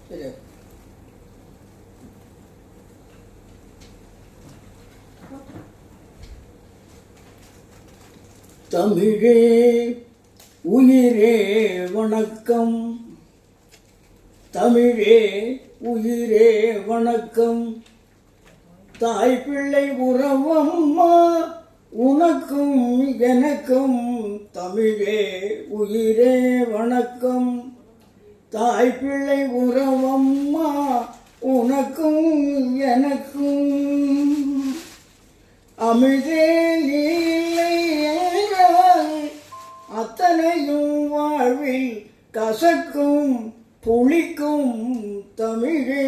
தமிழே உயிரே வணக்கம், தமிழே உயிரே வணக்கம். தாய் பிள்ளை உறவம்மா உனக்கும் எனக்கும், தமிழே உயிரே வணக்கம். தாய் பிள்ளை உறவம்மா உனக்கும் எனக்கும், அமிழ்தே இல்லை என்றால் அத்தனையும் வாழ்வில் கசக்கும் புளிக்கும். தமிழே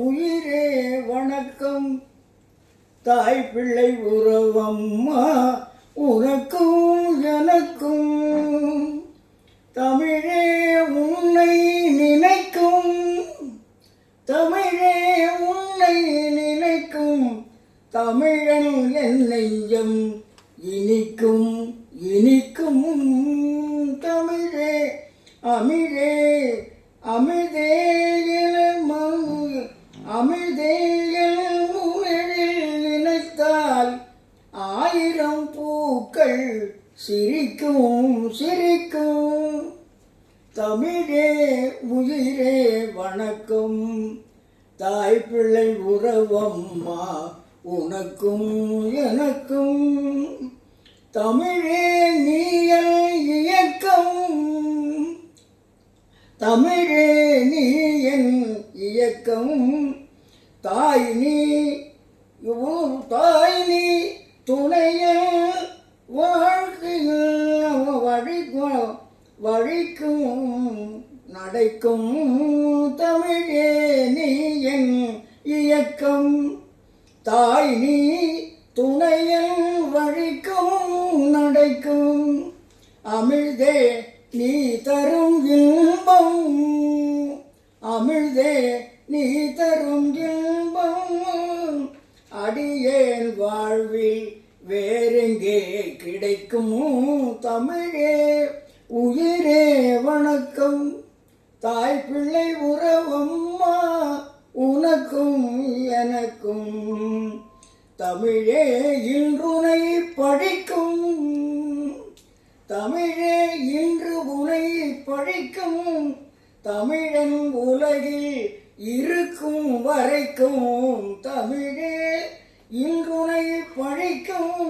உயிரே வணக்கம். தாய் பிள்ளை உறவம்மா உனக்கும் எனக்கும், தமிழே உன்னை நினைக்கும், தமிழே உன்னை நினைக்கும். தமிழன் என் நெஞ்சம் இனிக்கும் இனிக்கும். தமிழே அமிழே அமிழ்தே அமிழ்தே முயலில் நினைத்தால் ஆயிரம் பூக்கள் சிரிக்கும் சிரிக்கும். தமிழே உயிரே வணக்கம். தாய் பிள்ளை உறவம்மா உனக்கும் எனக்கும், தமிழே நீயல் இயக்கம், தமிழே நீ என் இயக்கம். தாய் நீ துணையில் வாழ்க்கையில் வழிக்கும் நடைக்கும். தமிழே நீ என் இயக்கம், தாய் நீ துணையில் வழிக்கும் நடைக்கும். அமிழ்தே நீ தரும் இன்பம், அமிழ்தே நீ தரும் இன்பம். அடியேன் வாழ்வில் வேறெங்கே கிடைக்கும். தமிழே உயிரே வணக்கம். தாய் பிள்ளை உறவம்மா உனக்கும் எனக்கும், தமிழே இன்றுனை படிக்கும், தமிழே இன்று உனை படிக்கும். தமிழன் உலகில் இருக்கும் வரைக்கும், தமிழே இன்றுனை படிக்கும்.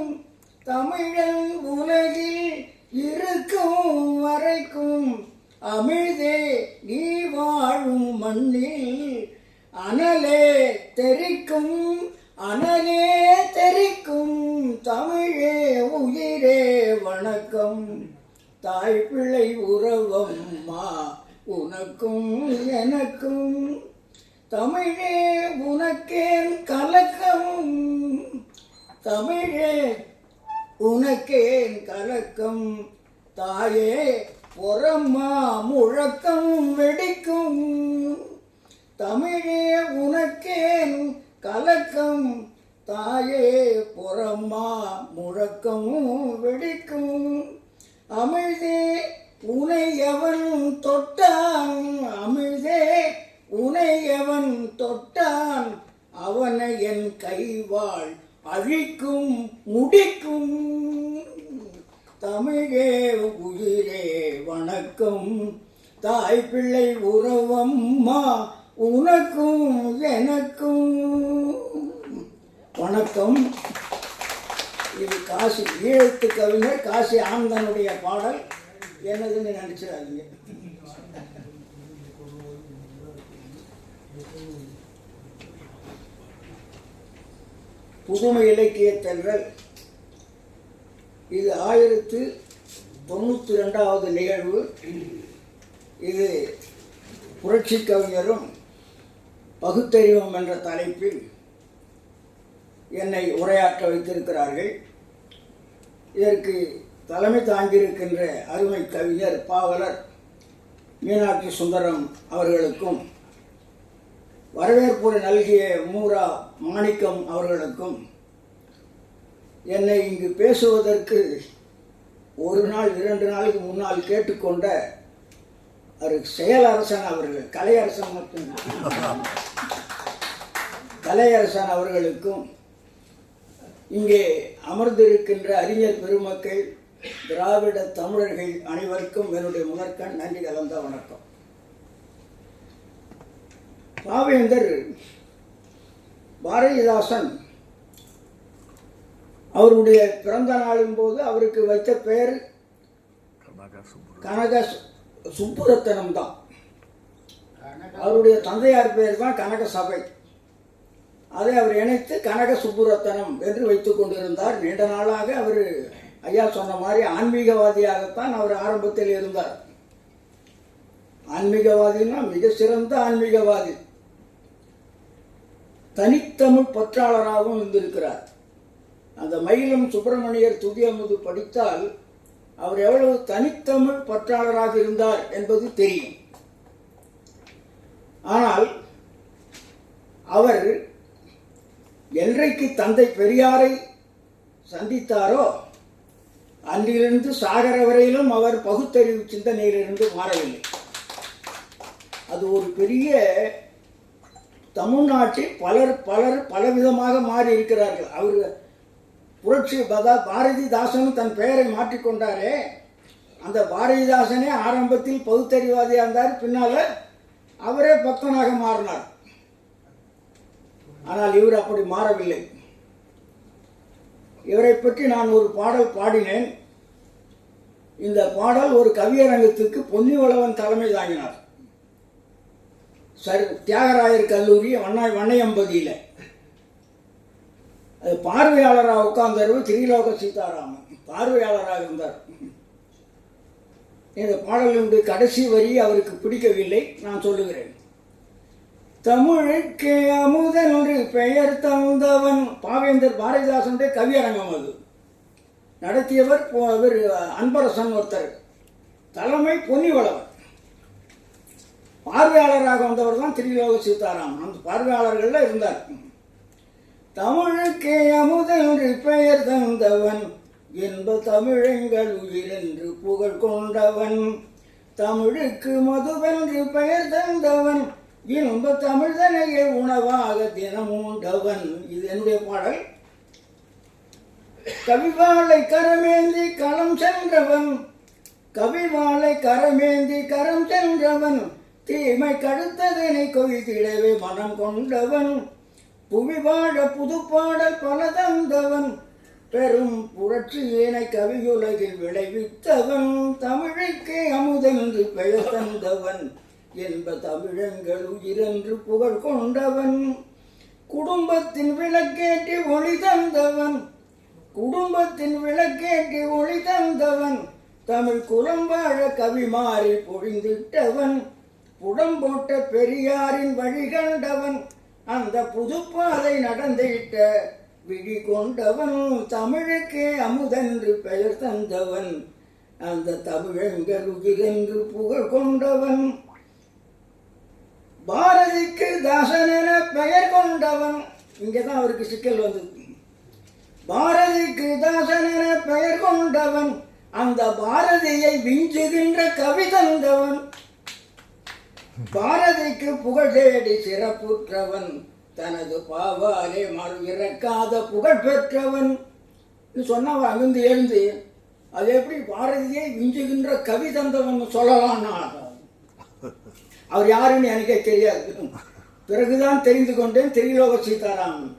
தமிழன் உலகில் இருக்கும் வரைக்கும், அமிழ்தே நீ வாழும் மண்ணில் அனலே தெரிக்கும், அனலே தெரிக்கும். தமிழே உயிரே வணக்கம். தாய் பிள்ளை உறவம்மா உனக்கும் எனக்கும், தமிழே உனக்கேன் கலக்கம், தமிழே உனக்கேன் கலக்கம். தாயே பொறம்மா முழக்கம் வெடிக்கும், தமிழே உனக்கேன் கலக்கம். தாயே பொறம்மா முழக்கம் வெடிக்கும். அமிழ்தே உனை எவன் தொட்டான், அமிழ்தே உனை எவன் தொட்டான். அவனை என் கைவாள் அழிக்கும் முடிக்கும். தமிழே உயிரே வணக்கம். தாய் பிள்ளை உறவம்மா உனக்கும் எனக்கும் வணக்கம். இது காசி ஈழத்து கவிஞர் காசி ஆனந்தனுடைய பாடல், என்னதுன்னு நினைச்சிடாதீங்க. புதுமை இலக்கிய தென்றல். இது 1092வது நிகழ்வு. இது புரட்சி கவிஞரும் பகுத்தறிவும் என்ற தலைப்பில் என்னை உரையாற்ற வைத்திருக்கிறார்கள். இதற்கு தலைமை தாங்கியிருக்கின்ற அருமை கவிஞர் பாவலர் மீனாட்சி சுந்தரம் அவர்களுக்கும், வரவேற்புரை நல்கிய மூரா மாணிக்கம் அவர்களுக்கும், என்னை இங்கு பேசுவதற்கு ஒரு நாள் 2 நாளுக்கு முன்னால் கேட்டுக்கொண்ட அவர் செயலரசன் அவர்கள், கலையரசன் மட்டும் கலையரசன் அவர்களுக்கும், இங்கே அமர்ந்திருக்கின்ற அறிஞர் பெருமக்கள், திராவிட தமிழர்கள் அனைவருக்கும் என்னுடைய முதற்கண் நன்றி கலந்த வணக்கம். பாவேந்தர் பாரதிதாசன் அவருடைய பிறந்த நாளின் போது அவருக்கு வைத்த பெயர் கனக சுப்புரத்தனம் தான். அவருடைய தந்தையார் பெயர் தான் கனக சபை. அதை அவர் இணைத்து கனக சுப்புரத்தனம் என்று வைத்துக் கொண்டிருந்தார். நீண்ட நாளாக அவர் ஐயா சொன்ன மாதிரி ஆன்மீகவாதியாகத்தான் அவர் ஆரம்பத்தில் இருந்தார். ஆன்மீகவாதினா மிக சிறந்த ஆன்மீகவாதி, தனித்தமிழ் பற்றாளராகவும் இருந்திருக்கிறார். அந்த மயிலம் சுப்பிரமணியர் துதியமுது படித்தால் அவர் எவ்வளவு தனித்தமிழ் பற்றாளராக இருந்தார் என்பது தெரியும். ஆனால் அவர் என்றைக்கு தந்தை பெரியாரை சந்தித்தாரோ அன்றிலிருந்து சாகர வரையிலும் அவர் பகுத்தறிவு சிந்தனையிலிருந்து மாறவில்லை. அது ஒரு பெரிய, தமிழ்நாட்டில் பலர் பலவிதமாக மாறி இருக்கிறார்கள். அவர் புரட்சி பாரதிதாசனும் தன் பெயரை மாற்றிக்கொண்டாரே, அந்த பாரதிதாசனே ஆரம்பத்தில் பகுத்தறிவாதியாக இருந்தார், பின்னால அவரே பக்தனாக மாறினார். ஆனால் இவர் அப்படி மாறவில்லை. இவரை பற்றி நான் ஒரு பாடல் பாடினேன். இந்த பாடல் ஒரு கவியரங்கத்துக்கு பொன்னிவளவன் தலைமை தாங்கினார். தியாகராயர் கல்லூரி வண்ணையம்பதியில். அது பார்வையாளராக உட்கார்ந்தவர் திரிலோக சீதாராமன் பார்வையாளராக இருந்தார். இந்த பாடலினுடைய கடைசி வரி அவருக்கு பிடிக்கவில்லை, நான் சொல்லுகிறேன். தமிழுக்கு அமுதென்று பெயர் தந்தவன். பாவேந்தர் பாரதிதாசனுடைய கவியரங்கம் அது. நடத்தியவர் அன்பரசன் ஒருத்தர், தலைமை பொன்னிவளவன். பார்வையாளராக வந்தவர் தான் திரிலோக சீதாராமன். அந்த பார்வையாளர்கள் இருந்தார். தமிழுக்கு அமுதென்று பெயர் தந்தவன், என்ப தமிழெங்கள் உயிர் என்று புகழ் கொண்டவன். தமிழுக்கு மதுவென்று பெயர் தந்தவன், இன்ப தமிழ்தனையே உணவாக தினம் உண்டவன். இது என்னுடைய பாடல். கவிவாளை கரமேந்தி களம் சென்றவன், கவிவாளை கரமேந்தி கரம் சென்றவன், தீமை கடுத்ததனை கொய்திடவே மனம் கொண்டவன். புவி வாழ புதுப்பாடல் பல தந்தவன், பெரும் புரட்சியினை கவியுலகில் விளைவித்தவன். தமிழுக்கு அமுதென்று பெயர் தந்தவன், என்ப தமிழங்கள் உயிரென்று புகழ் கொண்டவன். குடும்பத்தின் விளக்கேற்றி ஒளி தந்தவன், குடும்பத்தின் விளக்கேற்றி ஒளி தந்தவன். தமிழ் குலம் வாழ கவி மாறி பொழிந்திட்டவன். புடம் போட்ட பெரியாரின் வழி கண்டவன், அந்த புதுப்பாதை நடந்திட்ட விழி கொண்டவன். தமிழுக்கு அமுதென்று பெயர் தந்தவன், அந்த தமிழங்கள் உயிரென்று புகழ் கொண்டவன். பாரதிக்கு தாசன் என பெயர் கொண்டவன். இங்கதான் அவருக்கு சிக்கல் வந்தது. பாரதிக்கு தாசன் என பெயர் கொண்டவன், அந்த பாரதியை விஞ்சுகின்ற கவி தந்தவன். பாரதிக்கு புகழ் தேடி சிறப்புற்றவன், தனது பாவாலே மறு இறக்காத புகழ் பெற்றவன். சொன்னவன் அங்கிருந்து எழுந்து அது எப்படி பாரதியை விஞ்சுகின்ற கவி தந்தவன் சொல்லலாம்னா அவர் யாருன்னு எனக்கே தெரியாது. பிறகுதான் தெரிந்து கொண்டேன், திரிலோக சீதாராமன்.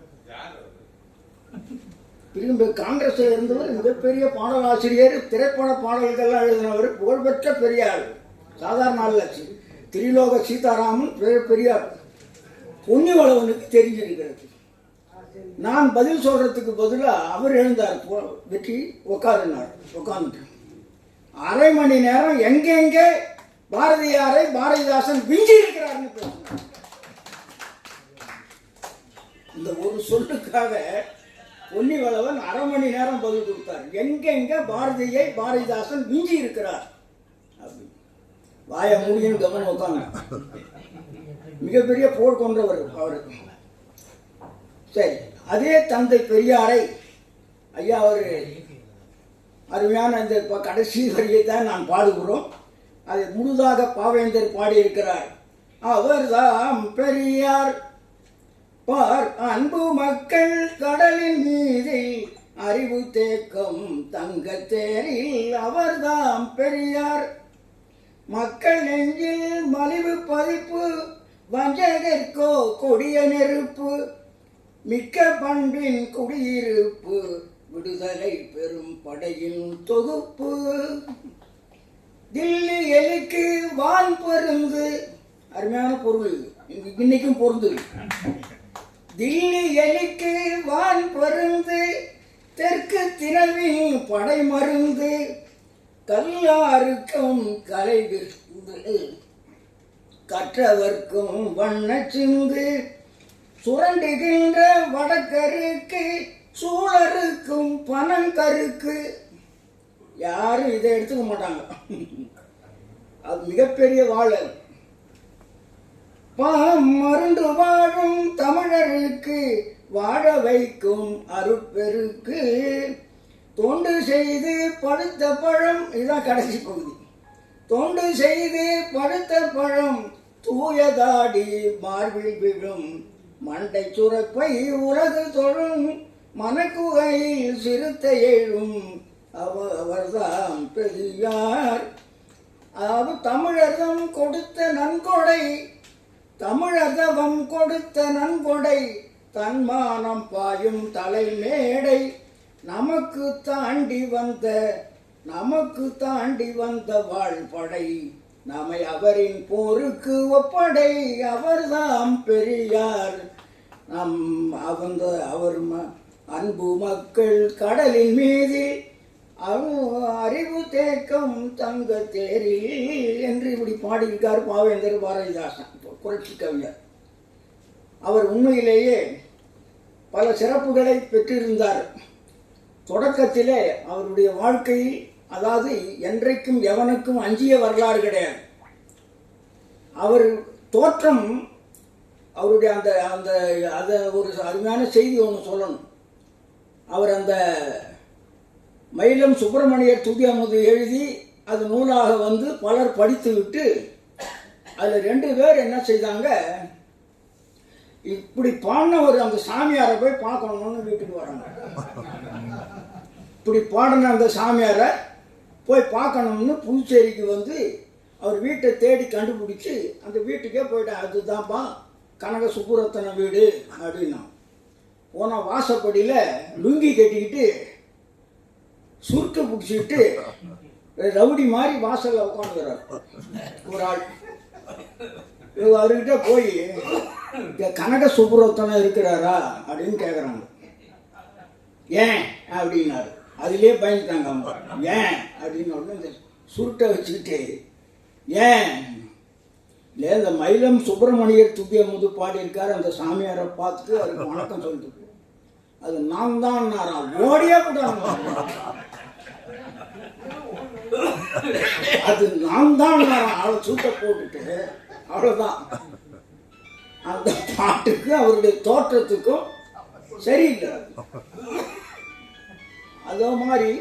திரும்ப காங்கிரஸ் இருந்தவர், மிகப்பெரிய பாடலாசிரியர், திரைப்பட பாடல்கள்லாம் எழுதினவர், புகழ்பெற்ற பெரியார், சாதாரண அல்ல. திரிலோக சீதாராமன் பெரியார். பொன்னிவளவனுக்கு தெரிஞ்சிருக்கிறது. நான் பதில் சொல்றதுக்கு பதிலாக அவர் எழுந்தார், வெற்றி உட்காருனார். உட்கார்ந்துட்டு அரை மணி நேரம் எங்கெங்கே பாரதியாரை பாரதிதாசன் விஞ்சி இருக்கிறார்னு பேசினார். இந்த ஒரு சொல்லுக்காக பொன்னிவளவன் அரை மணி நேரம் பதில் கொடுத்தார். எங்கெங்க பாரதியை பாரதிதாசன் விஞ்சி இருக்கிறார் அப்படி வாய மூடியும் கவனம் உட்காங்க. மிகப்பெரிய போர் கொண்டவர் அவருக்கு. சரி, அதே தந்தை பெரியாரை ஐயா அவர் அருமையான இந்த கடைசி வரியை தான் நான் பாடுகிறோம். அதை முழுதாக பாவேந்தர் பாடியிருக்கிறார். அவர்தாம் பெரியார் பார் அன்பு மக்கள் கடலின் மீதில் அறிவு தேக்கம் தங்க தேரில் அவர்தாம் பெரியார். மக்கள் நெஞ்சில் மலிவு பதிப்பு வஞ்சகர்க்கோ கொடிய நெருப்பு மிக்க பண்பின் குடியிருப்பு விடுதலை பெரும் படையின் தொகுப்பு. தில்லி எலிக்கு வான் பொருந்து, அருமையான பொருள் இன்னைக்கும் பொருந்து. தில்லி எலிக்கு வான் பொருந்து தெற்கு திரவின் படை மருந்து கல்லாருக்கும் கலை விருந்து கற்றவர்க்கும் வண்ண சிந்து சுரண்டுகின்ற வடக்கருக்கு சூழருக்கும் பனங்கருக்கு. யாரும் இதை எடுத்துக்க மாட்டாங்க. அது மிகப்பெரிய வாழல். மருந்து வாழும் தமிழருக்கு வாழ வைக்கும் அருட்பெருக்கு தொண்டு செய்து படுத்த பழம். இதுதான் கடைசி பகுதி. தொண்டு செய்து படுத்த பழம் தூயதாடி மார்பில் விழும் மண்டை சுரப்பை உலகு தொழும் மனக்குகையில் சிறுத்த எழும் அவர்தான் பெரியார். தமிழர்தம் கொடுத்த நன்கொடை, தமிழர்தவம் கொடுத்த நன்கொடை தன்மானம் பாயும் தலை மேடை நமக்கு தாண்டி வந்த வாழ்படை நம்மை அவரின் போருக்கு ஒப்படை அவர்தாம் பெரியார். அவர் அன்பு மக்கள் கடலின் மீது அறிவு தேக்கம் தங்க தேரில் என்று இப்படி பாடியிருக்கார் பாவேந்தர் பாரதிதாசன், புரட்சி கவிஞர். அவர் உண்மையிலேயே பல சிறப்புகளை பெற்றிருந்தார். தொடக்கத்திலே அவருடைய வாழ்க்கையில், அதாவது என்றைக்கும் எவனுக்கும் அஞ்சிய வரலாறு கிடையாது. அவர் தோற்றம், அவருடைய அந்த அந்த அதை ஒரு அருமையான செய்தி ஒன்று சொல்லணும். அவர் அந்த மயிலம் சுப்பிரமணியர் துதி அமுது எழுதி அது நூலாக வந்து பலர் படித்து விட்டு அதில் 2 பேர் என்ன செய்தாங்க, இப்படி பாடினவர் அந்த சாமியாரை போய் பார்க்கணும்னு வீட்டுக்கு வராங்க. இப்படி பாடின அந்த சாமியாரை போய் பார்க்கணும்னு புதுச்சேரிக்கு வந்து அவர் வீட்டை தேடி கண்டுபிடிச்சி அந்த வீட்டுக்கே போயிட்டேன். அதுதான்ப்பா கனக சுப்புரத்தன வீடு அப்படின்னா. போனால் வாசப்படியில் லுங்கி கட்டிக்கிட்டு சுருட்டு பிடிச்சிக்கிட்டு ரவுடி மாதிரி வாசலில் உட்காந்துக்கிறார் ஒரு ஆள். அவர்கிட்ட போய் கனக சுப்புரத்தனம் இருக்கிறாரா அப்படின்னு கேட்குறாங்க. ஏன் அப்படின்னாரு. அதுலேயே பயந்துட்டாங்க அவங்க. ஏன் அப்படின்னு உடனே இந்த சுருட்டை வச்சுக்கிட்டு ஏன் இல்லை, இந்த மயிலம் சுப்பிரமணியர் துதிய முது பாடியிருக்காரு. அந்த சாமியாரை பார்த்துட்டு அதுக்கு வணக்கம் சொல்லிட்டு அது நான் தான் ஓடியா போட்டாங்க. அது நான் தான் அவளை சூட்டை போட்டுட்டு அவ்வளோதான். அந்த பாட்டுக்கு அவருடைய தோற்றத்துக்கும் சரியில்லை. அதே மாதிரி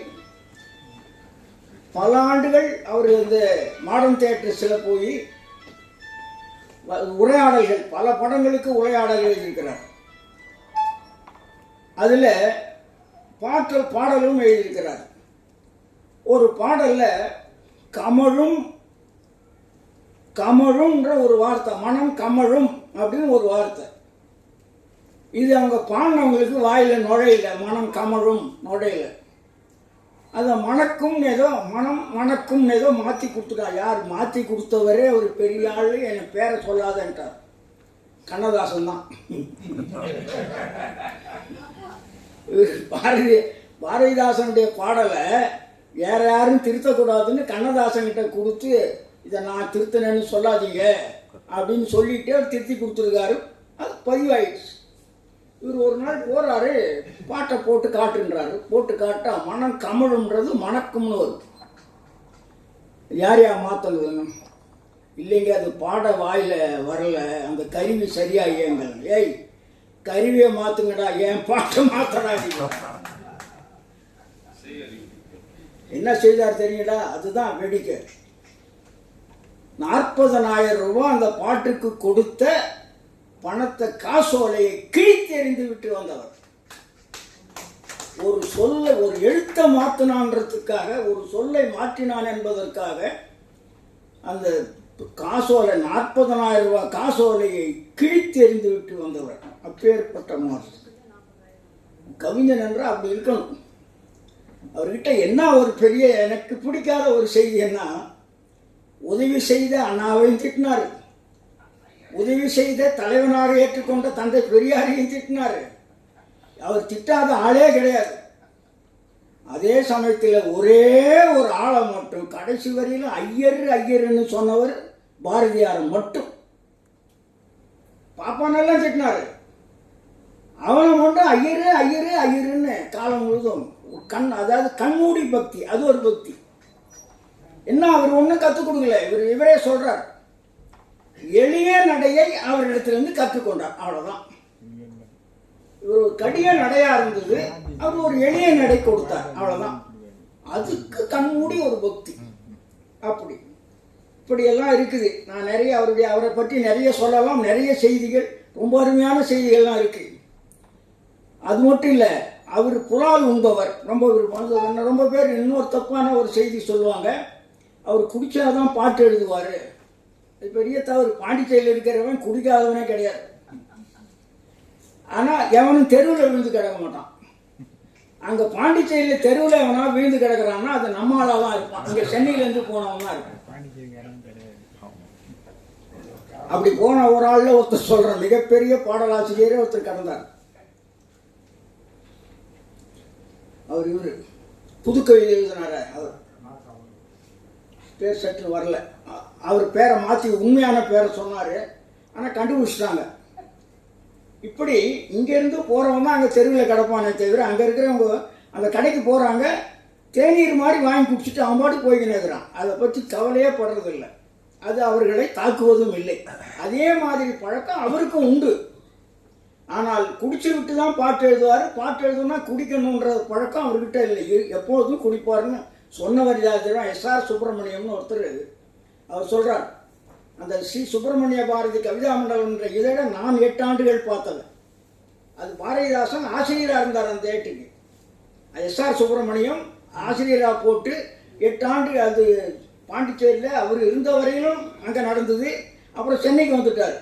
பல ஆண்டுகள் அவர் இந்த மாடர்ன் தியேட்டர்ஸில் போய் உரையாடல்கள், பல படங்களுக்கு உரையாடல்கள் இருக்கிறார். அதில் பாடலும் எழுதியிருக்கிறார். ஒரு பாடல்ல கமழும்ன்ற ஒரு வார்த்தை, மனம் கமழும் அப்படின்னு ஒரு வார்த்தை. இது அவங்க பாடினவங்களுக்கு வாயில நுழையில, மனம் கமழும் நுழையில. அதை மணக்கும் ஏதோ மணக்கும் ஏதோ மாற்றி கொடுத்துட்டா. யார் மாற்றி கொடுத்தவரே ஒரு பெரிய ஆள், என் பேரை சொல்லாதன்ட்டார். கண்ணதாசன் தான். பாரதிதாசனுடைய பாடலை வேற யாரும் திருத்தக்கூடாதுன்னு கண்ணதாசன் கிட்ட கொடுத்து இதை நான் திருத்தினேன்னு சொல்லாதீங்க அப்படின்னு சொல்லிட்டு அவர் திருத்தி கொடுத்துருக்காரு. அது பதிவாயிடுச்சு. இவர் ஒரு நாள் போறாரு, பாட்டை போட்டு காட்டுன்றாரு. போட்டு காட்டா மனம் கமழும்ன்றது மணக்கும்னு வரும். யார் மாத்தணும் இல்லைங்க, அது பாட வாயில வரல, அந்த கருவி சரியா இயங்கல. ஏய், கருவியை மாத்துங்கடா, ஏன் பாட்டை மாத்தடா. என்ன செய்தார் தெரியுங்களா? அதுதான் வேடிக்கை. 40,000 ரூபாய் அந்த பாட்டுக்கு கொடுத்த பணத்தை காசோலையை கிழித்து எறிந்து விட்டு வந்தவர். ஒரு சொல்லை, ஒரு எழுத்தை மாற்றினான்றதுக்காக, ஒரு சொல்லை மாற்றினான் என்பதற்காக அந்த காசோலை 40,000 ரூபாய் காசோலையை கிழித்து எறிந்து விட்டு வந்தவர். அப்பேற்பட்ட மாசு கவிஞன் என்றால் அப்படி இருக்கணும். அவர்கிட்ட என்ன ஒரு பெரிய எனக்கு பிடிக்காத ஒரு செய்தி என்ன, உதவி செய்த அண்ணாவையும் திட்டினார், உதவி செய்த தலைவனாக ஏற்றுக்கொண்ட தந்தை பெரியாரையும் திட்டினார். அவர் திட்டாத ஆளே கிடையாது. அதே சமயத்தில் ஒரே ஒரு ஆளை மட்டும் கடைசி வரையில் ஐயர்னு சொன்னவர் பாரதியார் மட்டும். பாப்பானெல்லாம் திட்டினாரு, அவனை மட்டும் ஐயருன்னு காலம் முழுதும் அதாவது கண்மூடி பக்தி. அது ஒரு பக்தி. என்ன, அவர் ஒன்றும் கற்றுக் கொடுக்கல. இவரே சொல்றார், எளிய நடையை அவரிடத்திலிருந்து கற்றுக்கொண்டார், அவ்வளவுதான். இவர் ஒரு கடிய நடையா இருந்தது, அவர் ஒரு எளிய நடை கொடுத்தார், அவ்வளவுதான். அதுக்கு கண்மூடி ஒரு பக்தி. அப்படி இப்படியெல்லாம் இருக்குது. நான் நிறைய அவரை பற்றி நிறைய சொல்லலாம். நிறைய செய்திகள், ரொம்ப அருமையான செய்திகள்லாம் இருக்கு. அது மட்டும் இல்லை, அவர் புலால் உண்பவர். ரொம்ப பேர் இன்னொரு தப்பான ஒரு செய்தி சொல்லுவாங்க, அவர் குடிச்சாதான் பாட்டு எழுதுவார். அது பெரிய தவறு. பாண்டிச்சேரியில் இருக்கிறவன் குடிக்காதவனே கிடையாது. ஆனால் எவனும் தெருவில் விழுந்து கிடக்க மாட்டான். அங்கே பாண்டிச்சேரியில் தெருவில் எவனா விழுந்து கிடக்கிறான்னா அது நம்மளால தான் இருப்பான். அங்கே சென்னையிலேருந்து போனவன் தான் இருப்பான். அப்படி போன ஒரு ஆளில் ஒருத்தர் சொல்கிறேன், மிகப்பெரிய பாடலாசிரியரே ஒருத்தர் கடந்தார். அவர் இவர் புதுக்கவிதை எழுதினார, அவர் பேர் சற்று வரல. அவர் பேரை மாற்றி உண்மையான பேரை சொன்னார், ஆனால் கண்டுபிடிச்சிட்டாங்க. இப்படி இங்கேருந்து போகிறவங்க அங்கே தெருவில் கிடப்பானே தவிர, அங்கே இருக்கிறவங்க அந்த கடைக்கு போகிறாங்க, தேநீர் மாதிரி வாங்கி குடிச்சிட்டு அவன் பாட்டு போய்க்கின்னு இருக்கிறான். அதை பற்றி கவலையே படுறதில்லை. அது அவர்களை தாக்குவதும் இல்லை. அதே மாதிரி பழக்கம் அவருக்கும் உண்டு. ஆனால் குடிச்சு விட்டு தான் பாட்டு எழுதுவார். பாட்டு எழுதுனா குடிக்கணுன்ற பழக்கம் அவர்கிட்ட இல்லை. எப்போதும் குடிப்பாருன்னு சொன்னவர் யார்? எஸ்ஆர் சுப்பிரமணியம்னு ஒருத்தர். அவர் சொல்கிறார், அந்த ஸ்ரீ சுப்பிரமணிய பாரதி கவிதா மண்டலம் என்ற இதழ நான் 8 ஆண்டுகள் பார்த்தவன். அது பாரதிதாசன் ஆசிரியராக இருந்தார் அந்த ஏட்டுக்கு. எஸ்ஆர் சுப்பிரமணியம் ஆசிரியராக போட்டு 8 ஆண்டு அது பாண்டிச்சேரியில் அவர் இருந்த வரையிலும் அங்கே நடந்தது. அப்புறம் சென்னைக்கு வந்துட்டார்.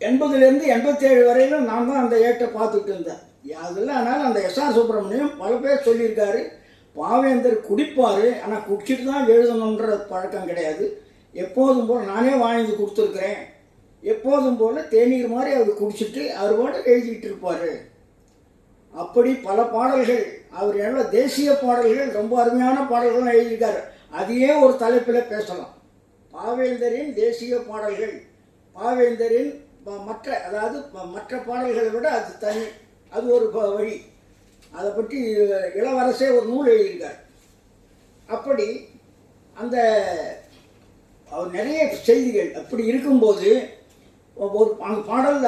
80லேருந்து 87 வரையிலும் நான் தான் அந்த ஏட்டை பார்த்துட்டு இருந்தேன். அதில் அதனால் அந்த எஸ்ஆர் சுப்பிரமணியம் பல பேர் சொல்லியிருக்காரு, பாவேந்தர் குடிப்பார், ஆனால் குடிச்சிட்டு தான் எழுதணுன்ற பழக்கம் கிடையாது. எப்போதும் போல் நானே வாங்கி கொடுத்துருக்குறேன். எப்போதும் போல் தேநீர் மாதிரி அவர் குடிச்சிட்டு அவர் கூட எழுதிட்டு இருப்பார். அப்படி பல பாடல்கள், அவர் எல்லாம் தேசிய பாடல்கள், ரொம்ப அருமையான பாடல்கள்லாம் எழுதியிருக்காரு. அதையே ஒரு தலைப்பில் பேசலாம். பாவேந்தரின் தேசிய பாடல்கள், பாவேந்தரின் மற்ற பாடல்களை விட அது தனி, அது ஒரு வழி. அதை பற்றி இளவரசே ஒரு நூல் எழுதியிருக்கார். அப்படி அந்த அவர் நிறைய செய்திகள். அப்படி இருக்கும்போது ஒரு அந்த பாடல்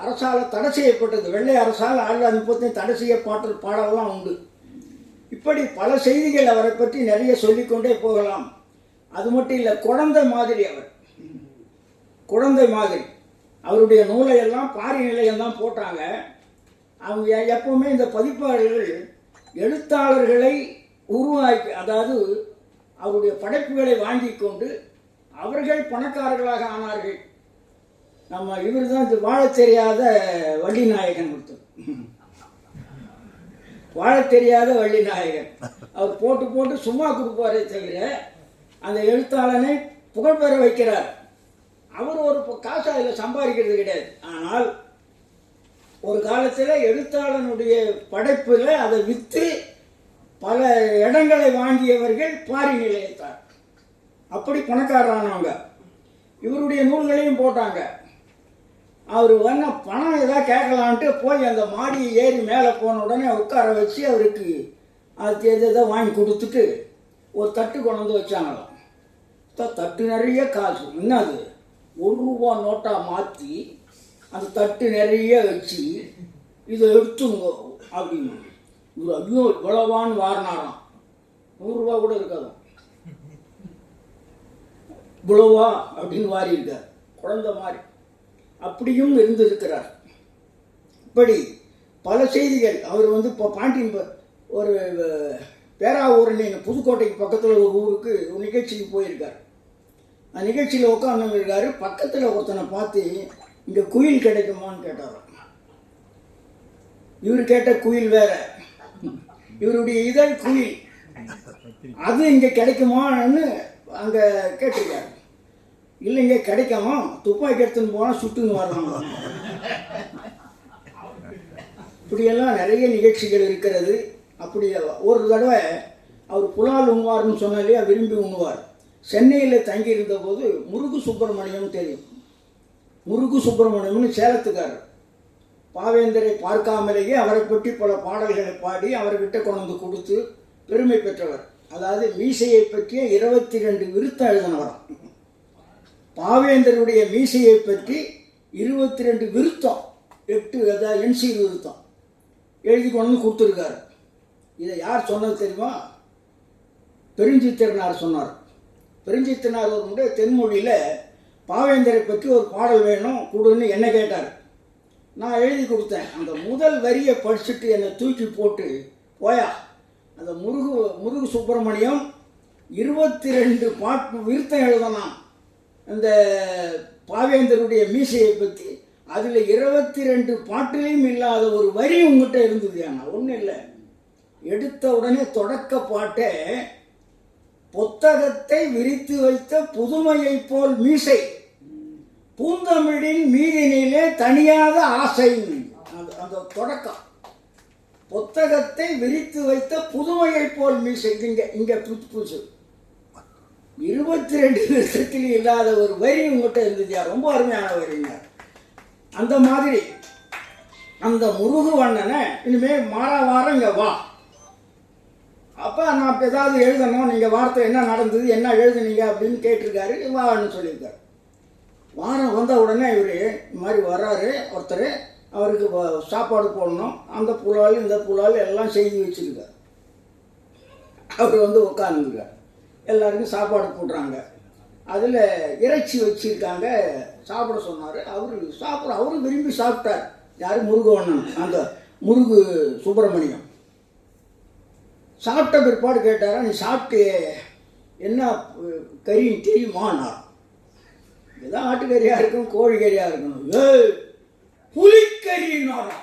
அரசால் தடை செய்யப்பட்டது. வெள்ளை அரசால் 1935 தடை செய்யப்பட்ட பாடலாம் உண்டு. இப்படி பல செய்திகள் அவரை பற்றி நிறைய சொல்லிக்கொண்டே போகலாம். அது மட்டும் இல்லை, குழந்தை மாதிரி அவர், குழந்தை மாதிரி. அவருடைய நூலை எல்லாம் பாரி நிலையம் தான் போட்டாங்க. அவங்க எப்பவுமே இந்த பதிப்பாளர்கள் எழுத்தாளர்களை உருவாக்கி, அதாவது அவருடைய படைப்புகளை வாங்கி கொண்டு அவர்கள் பணக்காரர்களாக ஆனார்கள். நம்ம இவர் தான் வாழ தெரியாத வள்ளிநாயகன் ஒருத்தர், வாழ தெரியாத வள்ளிநாயகன். அவர் போட்டு போட்டு சும்மா கொடுப்பாரே தவிர அந்த எழுத்தாளனை புகழ்பெற வைக்கிறார். அவர் ஒரு காசு அதில் சம்பாதிக்கிறது கிடையாது. ஆனால் ஒரு காலத்தில் எழுத்தாளனுடைய படைப்பில் அதை விற்று பல இடங்களை வாங்கியவர்கள் பாரி நிலையத்தார். அப்படி பணக்காரரானவங்க. இவருடைய நூல்களையும் போட்டாங்க. அவர் பணம் ஏதாவது கேட்கலான்ட்டு போய் அந்த மாடியை ஏறி மேலே போன உடனே உட்கார வச்சு அவருக்கு அது எதை வாங்கி கொடுத்துட்டு ஒரு தட்டு கொண்டு வந்து வச்சாங்களாம். தட்டு நிறைய காசு. என்னது, ₹1 நோட்டாக மாற்றி அந்த தட்டு நிறைய வச்சு இதை எடுத்துங்க அப்படின்னு. இவர் ஐயோ இவ்வளவான்னு வாரினாராம். ₹100 கூட இருக்காது. இவ்வளவா அப்படின்னு வாரி இருக்கார், குழந்தை மாதிரி. அப்படியும் இருந்திருக்கிறார். இப்படி பல செய்திகள். அவர் இப்போ பாண்டியன் ஒரு பேராவூரணி புதுக்கோட்டைக்கு பக்கத்தில் ஒரு ஊருக்கு ஒரு நிகழ்ச்சிக்கு போயிருக்கார். அந்த நிகழ்ச்சியில் உட்காந்துருக்காரு. பக்கத்தில் ஒருத்தனை பார்த்து இங்கே குயில் கிடைக்குமான்னு கேட்டார். இவர் கேட்ட குயில் வேற, இவருடைய இதழ் குயில், அது இங்கே கிடைக்குமான்னு அங்கே கேட்டிருக்காரு. இல்லைங்க கிடைக்காம, துப்பாக்கி எடுத்துன்னு போனால் சுட்டுன்னு வரணும். இப்படியெல்லாம் நிறைய நிகழ்ச்சிகள் இருக்கிறது. அப்படி ஒரு தடவை அவர் புலால் உண்ணுவார்னு சொன்னாலே விரும்பி உண்ணுவார். சென்னையில் தங்கியிருந்த போது முருகு சுப்பிரமணியம் தெரியும். முருகு சுப்பிரமணியம்னு சேலத்துக்காரர். பாவேந்தரை பார்க்காமலேயே அவரை பற்றி பல பாடல்களை பாடி அவர்கிட்ட கொண்டு கொடுத்து பெருமை பெற்றவர். அதாவது மீசையை பற்றிய 22 விருத்தம் எழுதினவராம். பாவேந்தருடைய மீசையை பற்றி 22 விருத்தம், 8 அதாவது என்சி விருத்தம் எழுதி கொண்டு கொடுத்துருக்காரு. இதை யார் சொன்னது தெரியுமா? பெருஞ்சித்திரனார் சொன்னார். பெருஞ்சித்திரனார் ஒரு முறை தென்மொழியில் பாவேந்தரை பற்றி ஒரு பாடல் வேணும் கொடுன்னு என்ன கேட்டார். நான் எழுதி கொடுத்தேன். அந்த முதல் வரியை படிச்சுட்டு என்னை தூக்கி போட்டு போயா, அந்த முருகு சுப்பிரமணியம் 22 பாட்டு விருத்தம் எழுதலாம் அந்த பாவேந்தருடைய மீசையை பற்றி. அதில் 22 பாட்டிலையும் இல்லாத ஒரு வரி உங்ககிட்ட இருந்தது. ஆனால் ஒன்றும் இல்லை, எடுத்த உடனே தொடக்க பாட்டை புத்தகத்தை விரித்து வைத்த புதுமையை போல் மீசை பூந்தமிழின் மீதினிலே தனியாத ஆசை. அந்த தொடக்கம் புத்தகத்தை விரித்து வைத்த புதுமையை போல் மீசை. இங்க புதுசு 22 வருஷத்தில் இல்லாத ஒரு வரி உங்கள்கிட்ட இருந்தது. ரொம்ப அருமையான வரிங்க. அந்த மாதிரி அந்த முருகுவண்ணனை இனிமே வாரம் இங்க வா, அப்போ நான் ஏதாவது எழுதணும், நீங்கள் வார்த்தை என்ன நடந்தது, என்ன எழுதுனீங்க அப்படின்னு கேட்டிருக்காரு. வான்னு சொல்லியிருக்காரு. வாரம் வந்த உடனே இவர் இந்த மாதிரி வர்றாரு ஒருத்தர், அவருக்கு சாப்பாடு போடணும். அந்த புலால் இந்த புலால் எல்லாம் செய்து வச்சுருக்கார். அவர் உட்காந்துருக்கார். எல்லாருக்கும் சாப்பாடு போடுறாங்க. அதில் இறைச்சி வச்சுருக்காங்க. சாப்பிட சொன்னார். அவரு விரும்பி சாப்பிட்டார். யார்? முருகவண்ணன், அந்த முருகு சுப்பிரமணியம். சாப்பிட்ட பிற்பாடு கேட்டாரா, நீ சாப்பிட்டு என்ன கறின்னு தெரியுமாண்ணா? ஏதாவது ஆட்டுக்கறியாக இருக்கும், கோழிக்கறியாக இருக்கணும். புலிக்கறினாரா?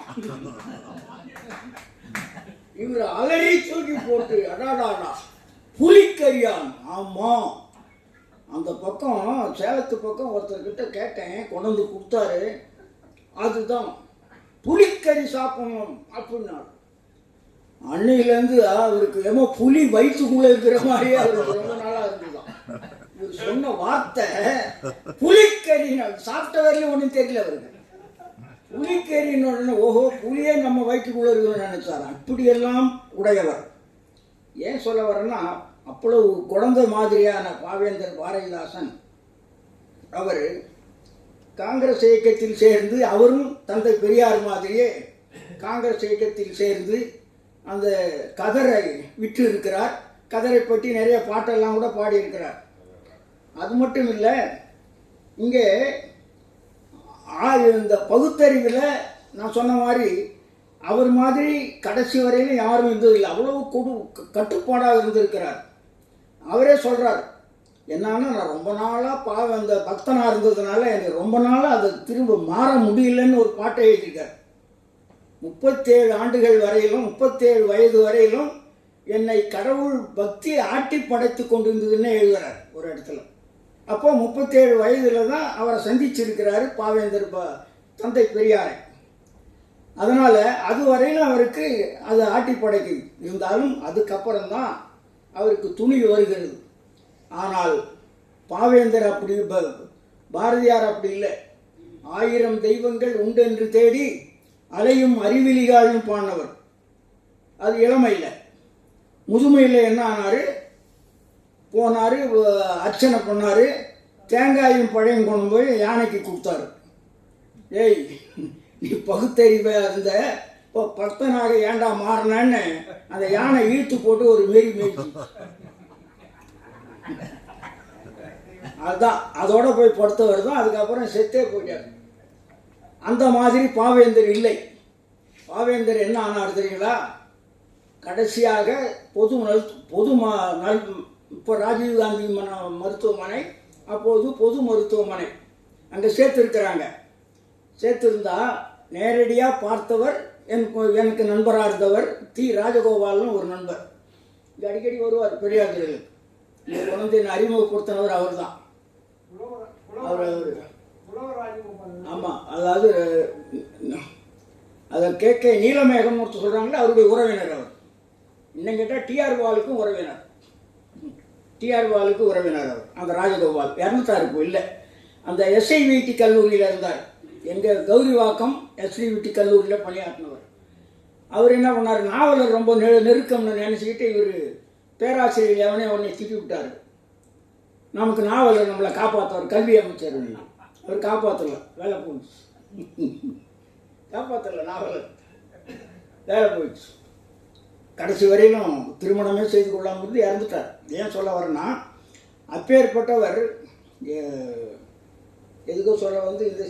இவர் அலறி தூக்கி போட்டு அடாடாடா புலிக்கறியான். ஆமாம், அந்த பக்கம் சேலத்து பக்கம் ஒருத்தர்கிட்ட கேட்டேன், கொண்டு கொடுத்தாரு. அதுதான் புலிக்கறி சாப்பிடணும் அப்படின்னாரு. அன்னையிலேருந்து அவருக்கு ஏமோ புலி வயிற்றுக்குள்ளே இருக்கிற மாதிரியே அவருக்கு ரொம்ப நாளாக இருந்துதான். இவர் சொன்ன வார்த்தை புலிக்கறி. சாப்பிட்ட வரையிலும் ஒன்றும் தெரியல அவருக்கு. புலிக்கறின்னு உடனே ஓஹோ புலியே நம்ம வயிற்றுக்குள்ளே இருக்குன்னு நினைச்சாராம். இப்படியெல்லாம் உடையவர். ஏன் சொல்ல வரேன்னா, அவ்வளவு குழந்தை மாதிரியான பாவேந்தர் பாரதிதாசன் அவர் காங்கிரஸ் இயக்கத்தில் சேர்ந்து, அவரும் தந்தை பெரியார் மாதிரியே காங்கிரஸ் இயக்கத்தில் சேர்ந்து அந்த கதரை விற்று இருக்கிறார். கதரை பற்றி நிறைய பாட்டெல்லாம் கூட பாடியிருக்கிறார். அது மட்டும் இல்லை, இங்கே இந்த பகுத்தறிவில் நான் சொன்ன மாதிரி அவர் மாதிரி கடைசி வரையிலும் யாரும் இருந்ததில்லை. அவ்வளவு கட்டுப்பாடாக இருந்திருக்கிறார். அவரே சொல்கிறார், என்னன்னா நான் ரொம்ப நாளாக அந்த பக்தனாக இருந்ததுனால எனக்கு ரொம்ப நாளாக அதை திரும்ப மாற முடியலன்னு ஒரு பாட்டை எழுதியிருக்கார். 37 ஆண்டுகள் வரையிலும், 37 வயது வரையிலும் என்னை கடவுள் பக்தி ஆட்டி படைத்து கொண்டிருந்ததுன்னு எழுதுகிறார் ஒரு இடத்துல. அப்போ 37 வயதில் தான் அவரை சந்திச்சிருக்கிறாரு பாவேந்தர் தந்தை பெரியாரை. அதனால் அது வரையிலும் அவருக்கு அது ஆட்டி படைக்கு இருந்தாலும் அதுக்கப்புறம் தான் அவருக்கு துணிவு வருகிறது. ஆனால் பாவேந்தர் அப்படி, பாரதியார் அப்படி இல்லை. 1000 தெய்வங்கள் உண்டென்று தேடி அலையும் அறிவிலிகால்னு பாடினவர். அது இளமையில். முதுமையில் என்ன ஆனார்? போனார், அர்ச்சனை பண்ணார், தேங்காயும் பழையும் கொண்டு போய் யானைக்கு கொடுத்தாரு. ஏய் நீ பகுத்தறிவாக இருந்த, இப்போ பக்தனாக ஏண்டா மாறினேன்னு அந்த யானை இழுத்து போட்டு ஒரு மேரி மேய்ச்சி. அதுதான் அதோட போய் படுத்தவர் தான், அதுக்கப்புறம் செத்தே போயிட்டார். அந்த மாதிரி பாவேந்தர் இல்லை. பாவேந்தர் என்ன ஆனார் தெரியுங்களா? கடைசியாக இப்போ ராஜீவ்காந்தி மருத்துவமனை, அப்போது பொது மருத்துவமனை அங்கே சேர்த்துருக்கிறாங்க. சேர்த்துருந்தா நேரடியாக பார்த்தவர் எனக்கு நண்பராக இருந்தவர் ராஜகோபால்னு ஒரு நண்பர். இங்கே அடிக்கடி வருவார் பெரியார்களுக்கு. இந்த குழந்தையை அறிமுகப்படுத்தினவர் அவர் தான். ஆமாம், அதாவது அதை கேட்க நீலமேகம்னு ஒருத்தர் சொல்கிறாங்களே, அவருடைய உறவினர் அவர். இன்னும் கேட்டால் டிஆர் பாலுக்கும் உறவினர். அவர் அந்த ராஜகோபால் இறந்துட்டார். இல்லை, அந்த எஸ்ஐவிடி கல்லூரியில் இருந்தார். எங்கள் கௌரிவாக்கம் எஸ்ஐவிடி கல்லூரியில் பணியாற்றினவர். அவர் என்ன பண்ணார், நாவலர் ரொம்ப நெருக்கம்னு நினச்சிக்கிட்டு இவர் பேராசிரியர் எவனே உடனே திட்டி விட்டார். நமக்கு நாவலர் நம்மளை காப்பாற்றுவார், கல்வி அமைச்சர். அவர் காப்பாற்றல, வேலை போயிடுச்சு. காப்பாற்றல, நாவலர் வேலை போயிடுச்சு. கடைசி வரையிலும் திருமணமே செய்து கொள்ளாமல் இருந்து இறந்துட்டார். ஏன் சொல்ல வரேன்னா, அப்பேற்பட்டவர் எதுக்கோ சொல்ல இந்த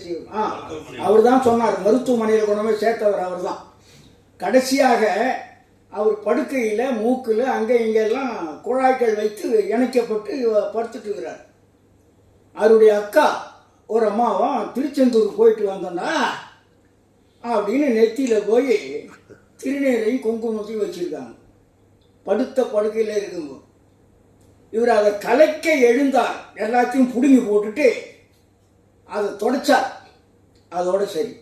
அவர் தான் சொன்னார், மருத்துவமனையில் கொண்டு போய் சேர்த்தவர் அவர் தான். கடைசியாக அவர் படுக்கையில் மூக்கில் அங்கே இங்கெல்லாம் குழாய்கள் வைத்து இணைக்கப்பட்டு படுத்துட்டு இருக்கிறார். அவருடைய அக்கா ஒரு அம்மாவும் திருச்செந்தூர் போயிட்டு வந்தோன்னா அப்படின்னு நெத்தியில் போய் திருநீரையும் குங்குமத்தையும் வச்சிருக்காங்க படுத்த படுக்கையில் இருக்கும்போது. இவர் அதை கலைக்க எழுந்தார், எல்லாத்தையும் பிடுங்கி போட்டுட்டு அதை தொடச்சார். அதோட சரி.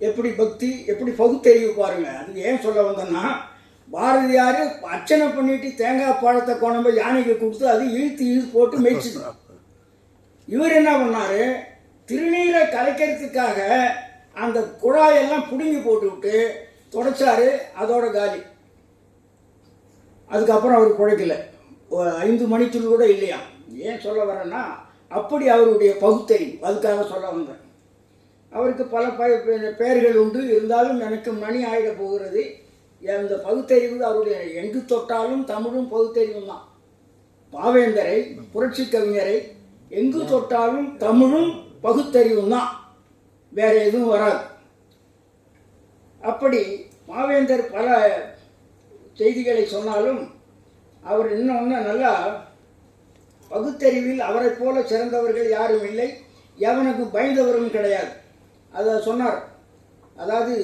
எப்படி பக்தி, எப்படி பகுத்தறிவு பாருங்க. அது ஏன் சொல்ல வந்தேன்னா, பாரதியார் அர்ச்சனை பண்ணிட்டு தேங்காய் பழத்தை கொண்டு போய் யானைக்கு கொடுத்து அது இழுத்து போட்டு மேய்ச்சிக்கணும். இவர் என்ன பண்ணாரு, திருநீரை கலைக்கிறதுக்காக அந்த குழாயெல்லாம் பிடுங்கி போட்டு விட்டு தொடச்சாரு. அதோட காலி. அதுக்கப்புறம் அவர் குழைக்கல, 5 மணித்துள் கூட இல்லையா. ஏன் சொல்ல வரேன்னா, அப்படி அவருடைய பகுத்தறிவு. அதுக்காக சொல்ல வந்தேன். அவருக்கு பல பெயர்கள் உண்டு, இருந்தாலும் எனக்கு மணி ஆகிட போகிறது. அந்த பகுத்தறிவு அவருடைய எங்கு தொட்டாலும் தமிழும் பகுத்தறிவும் தான். பாவேந்தரை, புரட்சி கவிஞரை எங்கு தொட்டாலும் தமிழும் பகுத்தறிவும் தான், வேற எதுவும் வராது. அப்படி பாவேந்தர் பல செய்திகளை சொன்னாலும் அவர் இன்னொன்று நல்லா பகுத்தறிவில் அவரை போல சிறந்தவர்கள் யாரும் இல்லை, எவனுக்கு பயந்தவரும் கிடையாது. அதை சொன்னார். அதாவது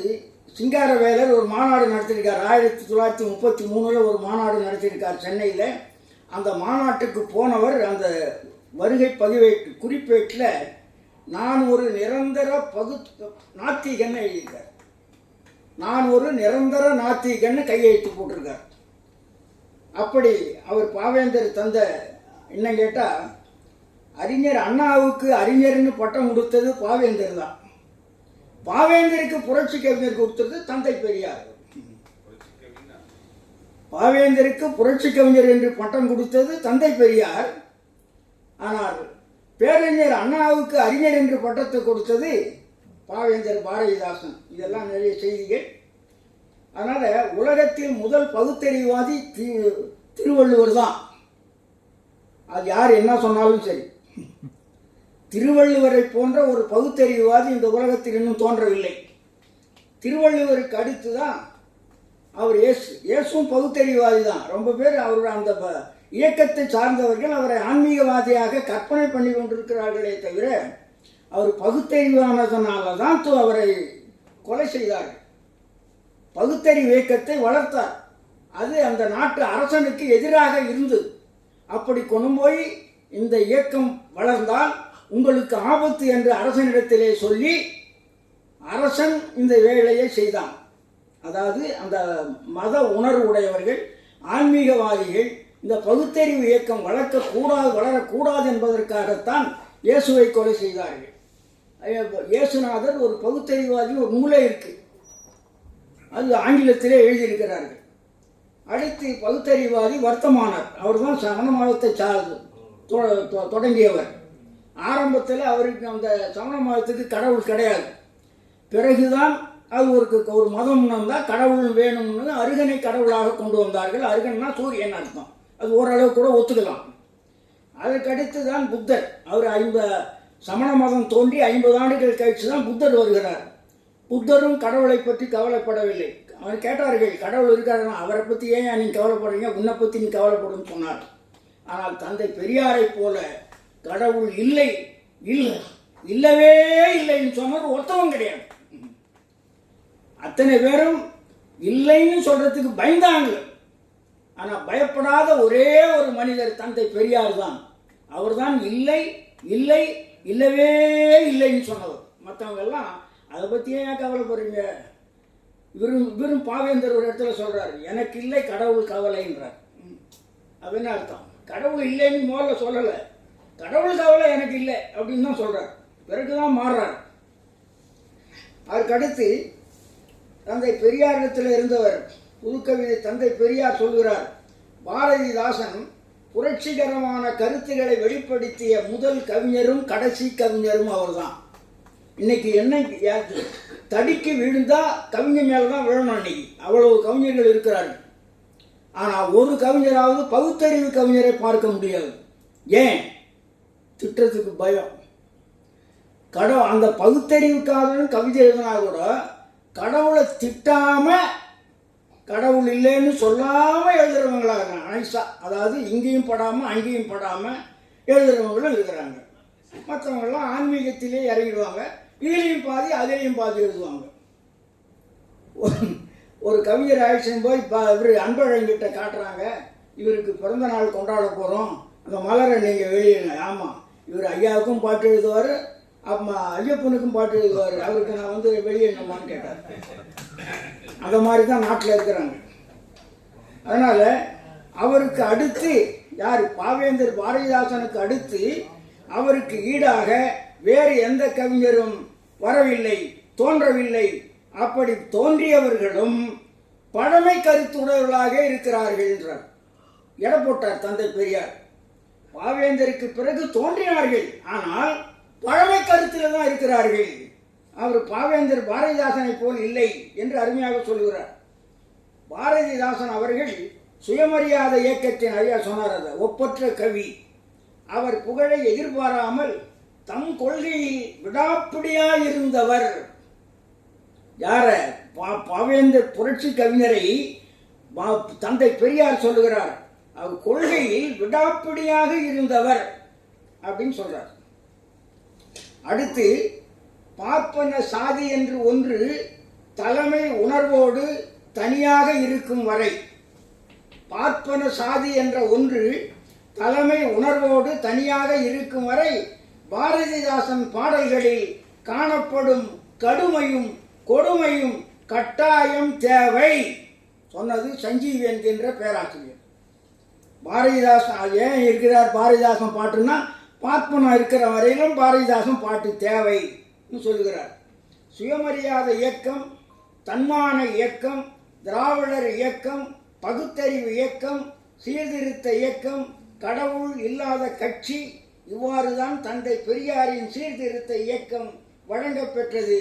சிங்காரவேலர் ஒரு மாநாடு நடத்தியிருக்கார். 1933 ஒரு மாநாடு நடத்தியிருக்கார் சென்னையில். அந்த மாநாட்டுக்கு போனவர் அந்த வருகை பதிவேட்டு குறிப்பேட்டில் நான் ஒரு நிரந்தர நாத்திகன்னு எழுதியிருக்கார். நான் ஒரு நிரந்தர நாத்திகன்னு கையெழுத்து போட்டிருக்கார். அப்படி அவர் பாவேந்தர் தந்த என்ன கேட்டால், அறிஞர் அண்ணாவுக்கு அறிஞர்னு பட்டம் கொடுத்தது பாவேந்தர் தான். பாவேந்தருக்கு புரட்சி கவிஞர் கொடுத்தது தந்தை பெரியார். பாவேந்தருக்கு புரட்சி கவிஞர் என்று பட்டம் கொடுத்தது தந்தை பெரியார். ஆனால் பேரறிஞர் அண்ணாவுக்கு அறிஞர் என்று பட்டத்தை கொடுத்தது பாவேந்தர் பாரதிதாசன். இதெல்லாம் நிறைய செய்திகள். அதனால் உலகத்தில் முதல் பகுத்தறிவாதி திருவள்ளுவர் தான். அது யார் என்ன சொன்னாலும் சரி. திருவள்ளுவரை போன்ற ஒரு பகுத்தறிவாதி இந்த உலகத்தில் இன்னும் தோன்றவில்லை. திருவள்ளுவருக்கு அடுத்து தான் அவர் இயேசுவும் பகுத்தறிவாதி தான். ரொம்ப பேர் அவருடைய அந்த இயக்கத்தை சார்ந்தவர்கள் அவரை ஆன்மீகவாதியாக கற்பனை பண்ணி கொண்டிருக்கிறார்களே தவிர, அவர் பகுத்தறிவானதனால தான் அவரை கொலை செய்தார்கள். பகுத்தறிவு இயக்கத்தை வளர்த்தார். அது அந்த நாட்டு அரசனுக்கு எதிராக இருந்தது. அப்படி கொண்டு போய் இந்த இயக்கம் வளர்ந்தால் உங்களுக்கு ஆபத்து என்று அரசனிடத்திலே சொல்லி அரசன் இந்த வேலையை செய்தான். அதாவது அந்த மத உணர்வு உடையவர்கள், ஆன்மீகவாதிகள் இந்த பகுத்தறிவு இயக்கம் வளரக்கூடாது என்பதற்காகத்தான் இயேசுவை கொலை செய்தார்கள். இயேசுநாதர் ஒரு பகுத்தறிவாதி, ஒரு நூலே இருக்கு, அது ஆங்கிலத்திலே எழுதியிருக்கிறார்கள். அடுத்து பகுத்தறிவாதி வர்த்தமானர். அவர் தான் சமண மதத்தை தொடங்கியவர். ஆரம்பத்தில் அவருக்கு அந்த சமண மதத்துக்கு கடவுள் கிடையாது. பிறகுதான் அது ஒரு மதம் தான் கடவுள் வேணும்னு அருகனை கடவுளாக கொண்டு வந்தார்கள். அருகன்னா சூரியன் அர்த்தம். அது ஓரளவு கூட ஒத்துக்கலாம். அதற்கடுத்து தான் புத்தர். அவர் சமண மதம் தோன்றி 50 ஆண்டுகள் கழித்து தான் புத்தர் வருகிறார். புத்தரும் கடவுளை பற்றி கவலைப்படவில்லை. அவர் கேட்டார்கள், கடவுள் இருக்காருன்னா அவரை பற்றி ஏன் நீங்கள் கவலைப்படுறீங்க, உன்னை பற்றி நீ கவலைப்படும் சொன்னார். ஆனால் தந்தை பெரியாரை போல கடவுள் இல்லை இல்லை இல்லவே இல்லைன்னு சொன்னது ஒருத்தவன் கிடையாது. அத்தனை பேரும் இல்லைன்னு சொல்றதுக்கு பயந்தாங்க. ஆனால் பயப்படாத ஒரே ஒரு மனிதர் தந்தை பெரியார் தான். அவர் தான் இல்லை இல்லை இல்லவே இல்லைன்னு சொன்னவர். மற்றவங்க எல்லாம் அதை பற்றியே ஏன் கவலைப்படுறீங்க. இவரும் பாவேந்தர் ஒரு இடத்துல சொல்றாரு, எனக்கு இல்லை கடவுள் கவலைன்றார். அப்படின்னு அர்த்தம், கடவுள் இல்லைன்னு முதல்ல சொல்லலை, கடவுள் கவலை எனக்கு இல்லை அப்படின்னு தான் சொல்றார். பிறகுதான் மாறுறார். அதற்கடுத்து தந்தை பெரியாரிடத்தில் இருந்தவர் புதுக்கவிதை தந்தை பெரியார் சொல்கிறார், பாரதிதாசன் புரட்சிகரமான கருத்துக்களை வெளிப்படுத்திய முதல் கவிஞரும் கடைசி கவிஞரும் அவர்தான். இன்னைக்கு என்ன தடிக்கு விழுந்தா கவிஞர் மேலதான் விழணும். அன்னைக்கு அவ்வளவு கவிஞர்கள் இருக்கிறார்கள். ஆனால் ஒரு கவிஞராவது பகுத்தறிவு கவிஞரை பார்க்க முடியாது. ஏன்? திட்டத்துக்கு பயம். அந்த பகுத்தறிவுக்காக கவிதை எழுதினா கூட கடவுளை திட்டாம கடவுள் இல்லைன்னு சொல்லாம எழுதுறவங்களா இருக்காங்க. நைஸா, அதாவது இங்கேயும் படாம அங்கேயும் படாம எழுதுறவங்களும் இருக்கிறாங்க. மற்றவங்கெல்லாம் ஆன்மீகத்திலே இறங்கிடுவாங்க, இதுலேயும் பாதி அதிலையும் பாதி எழுதுவாங்க. ஒரு கவிஞர் ஆயிடுச்சுன்னு போய் இவர் அன்பழங்கிட்ட காட்டுறாங்க, இவருக்கு பிறந்த நாள் கொண்டாட போகிறோம், அந்த மலரை நீங்கள் வெளியிடுங்க. ஆமாம், இவர் ஐயாவுக்கும் பாட்டு எழுதுவார், அம்மா ஐயப்பனுக்கும் பாட்டு எழுதுவார், அவருக்கு நான் வந்து வெளியிடணுமான்னு கேட்டார். அந்த மாதிரி தான் நாட்டில் இருக்கிறாங்க. அதனால் அவருக்கு அடுத்து யார்? பாவேந்தர் பாரதிதாசனுக்கு அடுத்து அவருக்கு ஈடாக வேறு எந்த கவிஞரும் வரவில்லை, தோன்றவில்லை. அப்படி தோன்றியவர்களும் பழமை கருத்துடையவர்களாக இருக்கிறார்கள் என்றார். எடை போட்டார் தந்தை பெரியார். பாவேந்தருக்கு பிறகு தோன்றினார்கள், ஆனால் பழமை கருத்தில் தான் இருக்கிறார்கள். அவர் பாவேந்தர் பாரதிதாசனை போல் இல்லை என்று அருமையாக சொல்கிறார். பாரதிதாசன் அவர்கள் சுயமரியாதை இயக்கத்தின் ஐயா சொன்னார், அதை ஒப்பற்ற கவி. அவர் புகழை எதிர்பாராமல் தம் கொள்கையில் விடாப்பிடியாயிருந்தவர். யார? பாவேந்தர் புரட்சி கவிஞரை தந்தை பெரியார் சொல்லுகிறார், அவர் கொள்கையில் விடாப்பிடியாக இருந்தவர் அப்படின்னு சொல்றார். அடுத்து பார்ப்பன சாதி என்று ஒன்று தலைமை உணர்வோடு தனியாக இருக்கும் வரை, பார்ப்பன சாதி என்ற ஒன்று தலைமை உணர்வோடு தனியாக இருக்கும் வரை பாரதிதாசன் பாடல்களில் காணப்படும் கடுமையும் கொடுமையும் கட்டாயம் தேவை சொன்னது சஞ்சீவி என்கின்ற பேராசிரியர். பாரதிதாசன் ஏன் இருக்கிறார் பாரதிதாசன் பாட்டுன்னா, பார்ப்பனம் இருக்கிற வரையிலும் பாரதிதாசன் பாட்டு தேவைன்னு சொல்லுகிறார். சுயமரியாதை இயக்கம், தன்மான இயக்கம், திராவிடர் இயக்கம், பகுத்தறிவு இயக்கம், சீர்திருத்த இயக்கம், கடவுள் இல்லாத கட்சி, இவ்வாறு தான் தந்தை பெரியாரின் சீர்திருத்த இயக்கம் வழங்கப்பெற்றது.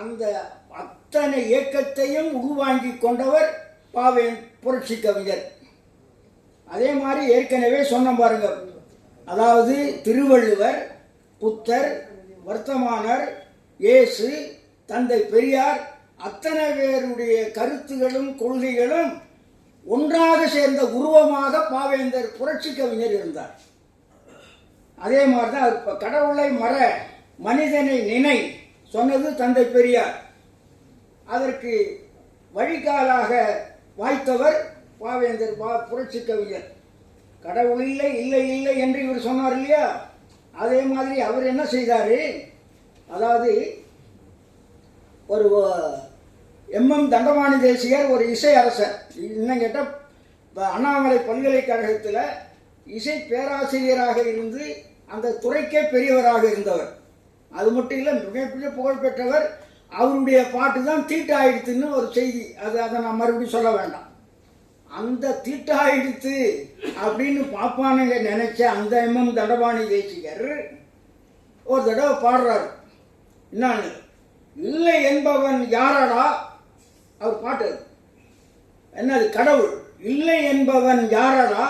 அந்த அத்தனை இயக்கத்தையும் உள்வாங்கி கொண்டவர் புரட்சி கவிஞர். அதே மாதிரி ஏற்கனவே சொன்ன பாருங்க, அதாவது திருவள்ளுவர், புத்தர், வர்த்தமானர், இயேசு, தந்தை பெரியார் அத்தனை பேருடைய கருத்துகளும் கொள்கைகளும் ஒன்றாக சேர்ந்த உருவமாக பாவேந்தர் புரட்சி கவிஞர் இருந்தார். அதே மாதிரி தான் கடவுளை மற, மனிதனை நினை சொன்னது தந்தை பெரியார். அதற்கு வழிகாலாக வாய்த்தவர் பாவேந்தர் புரட்சி கவிஞர். கடவுள் இல்லை இல்லை இல்லை என்று இவர் சொன்னார் இல்லையா, அதே மாதிரி அவர் என்ன செய்தார், அதாவது ஒரு எம்.எம். தண்டபாணி தேசிகர் ஒரு இசை அரசர். இன்னும் கேட்டால் அண்ணாமலை பல்கலைக்கழகத்தில் இசை பேராசிரியராக இருந்து அந்த துறைக்கே பெரியவராக இருந்தவர். அது மட்டும் இல்லை, மிகப்பெரிய புகழ் பெற்றவர். அவருடைய பாட்டு தான் தீட்டாயிடுத்துன்னு ஒரு செய்தி, அதை நான் மறுபடியும் சொல்ல வேண்டாம். அந்த தீட்டாயிடுத்து அப்படின்னு பாப்பானுங்க நினைச்ச அந்த எம்.எம். தண்டபாணி தேசிகர் ஒரு தடவை பாடுறாரு. என்னன்னு, இல்லை என்பவன் யாரடா, அவர் பாட்டு என்னது, கடவுள் இல்லை என்பவன் யாரடா,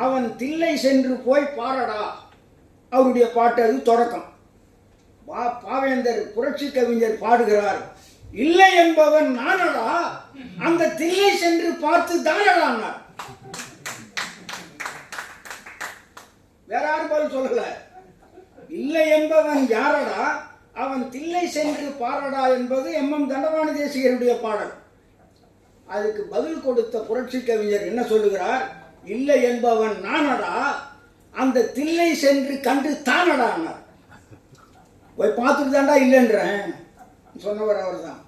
அவன் தில்லை சென்று போய் பாரடா. அவருடைய பாட்டு அது தொடக்கம். பாவேந்தர் புரட்சி கவிஞர் பாடுகிறார், இல்லை என்பவன் நானடா, அந்த தில்லை சென்று பார்த்து தானடான்னார். வேற யாரும் போல சொல்லல. இல்லை என்பவன் யாரடா, அவன் தில்லை சென்று பாரடா என்பது எம் தண்டபாணி தேசிகருடைய பாடல். அதுக்கு பதில் கொடுத்த புரட்சி கவிஞர் என்ன சொல்லுகிறார், இல்லை என்பவன் நானடா, அந்த தில்லை சென்று கண்டு தானடான்னார். போய் பார்த்துட்டு தாண்டா இல்லைன்றேன் சொன்னவர் அவர் தான்.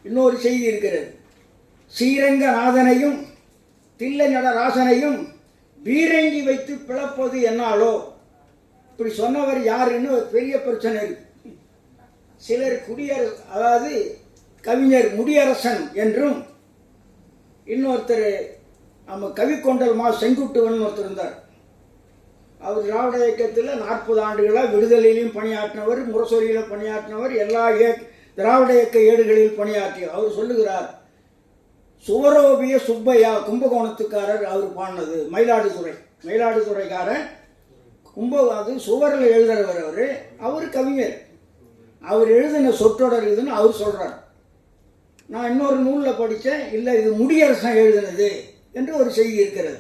இன்னொரு செய்தி இருக்கிறது. ஸ்ரீரங்கநாதனையும் தில்லை நடராசனையும் பீரங்கி வைத்து பிளப்பது என்னாலோ, இப்படி சொன்னவர் யாருன்னு ஒரு பெரிய பிரச்சனை இருக்கு. சிலர் அதாவது கவிஞர் முடியரசன் என்றும், இன்னொருத்தர் நம்ம கவிக்கொண்டல் செங்குட்டுவன் ஒருத்தர் இருந்தார். அவர் திராவிட இயக்கத்தில் 40 ஆண்டுகளாக விடுதலையிலையும் பணியாற்றினவர், முரசொலியில் பணியாற்றினவர், எல்லா திராவிட இயக்க ஏடுகளில் பணியாற்றியவர். அவர் சொல்லுகிறார், சுவரோபிய சுப்பையா கும்பகோணத்துக்காரர் அவர் பாடினது, மயிலாடுதுறைக்காரன் அது சுவரில் எழுதுறவர். அவர் கவிஞர், அவர் எழுதின சொற்றொடர் இதுன்னு அவர் சொல்றார். நான் இன்னொரு நூலில் படித்தேன், இல்லை இது முடியரசன் எழுதினது என்று ஒரு செய்தி இருக்கிறது.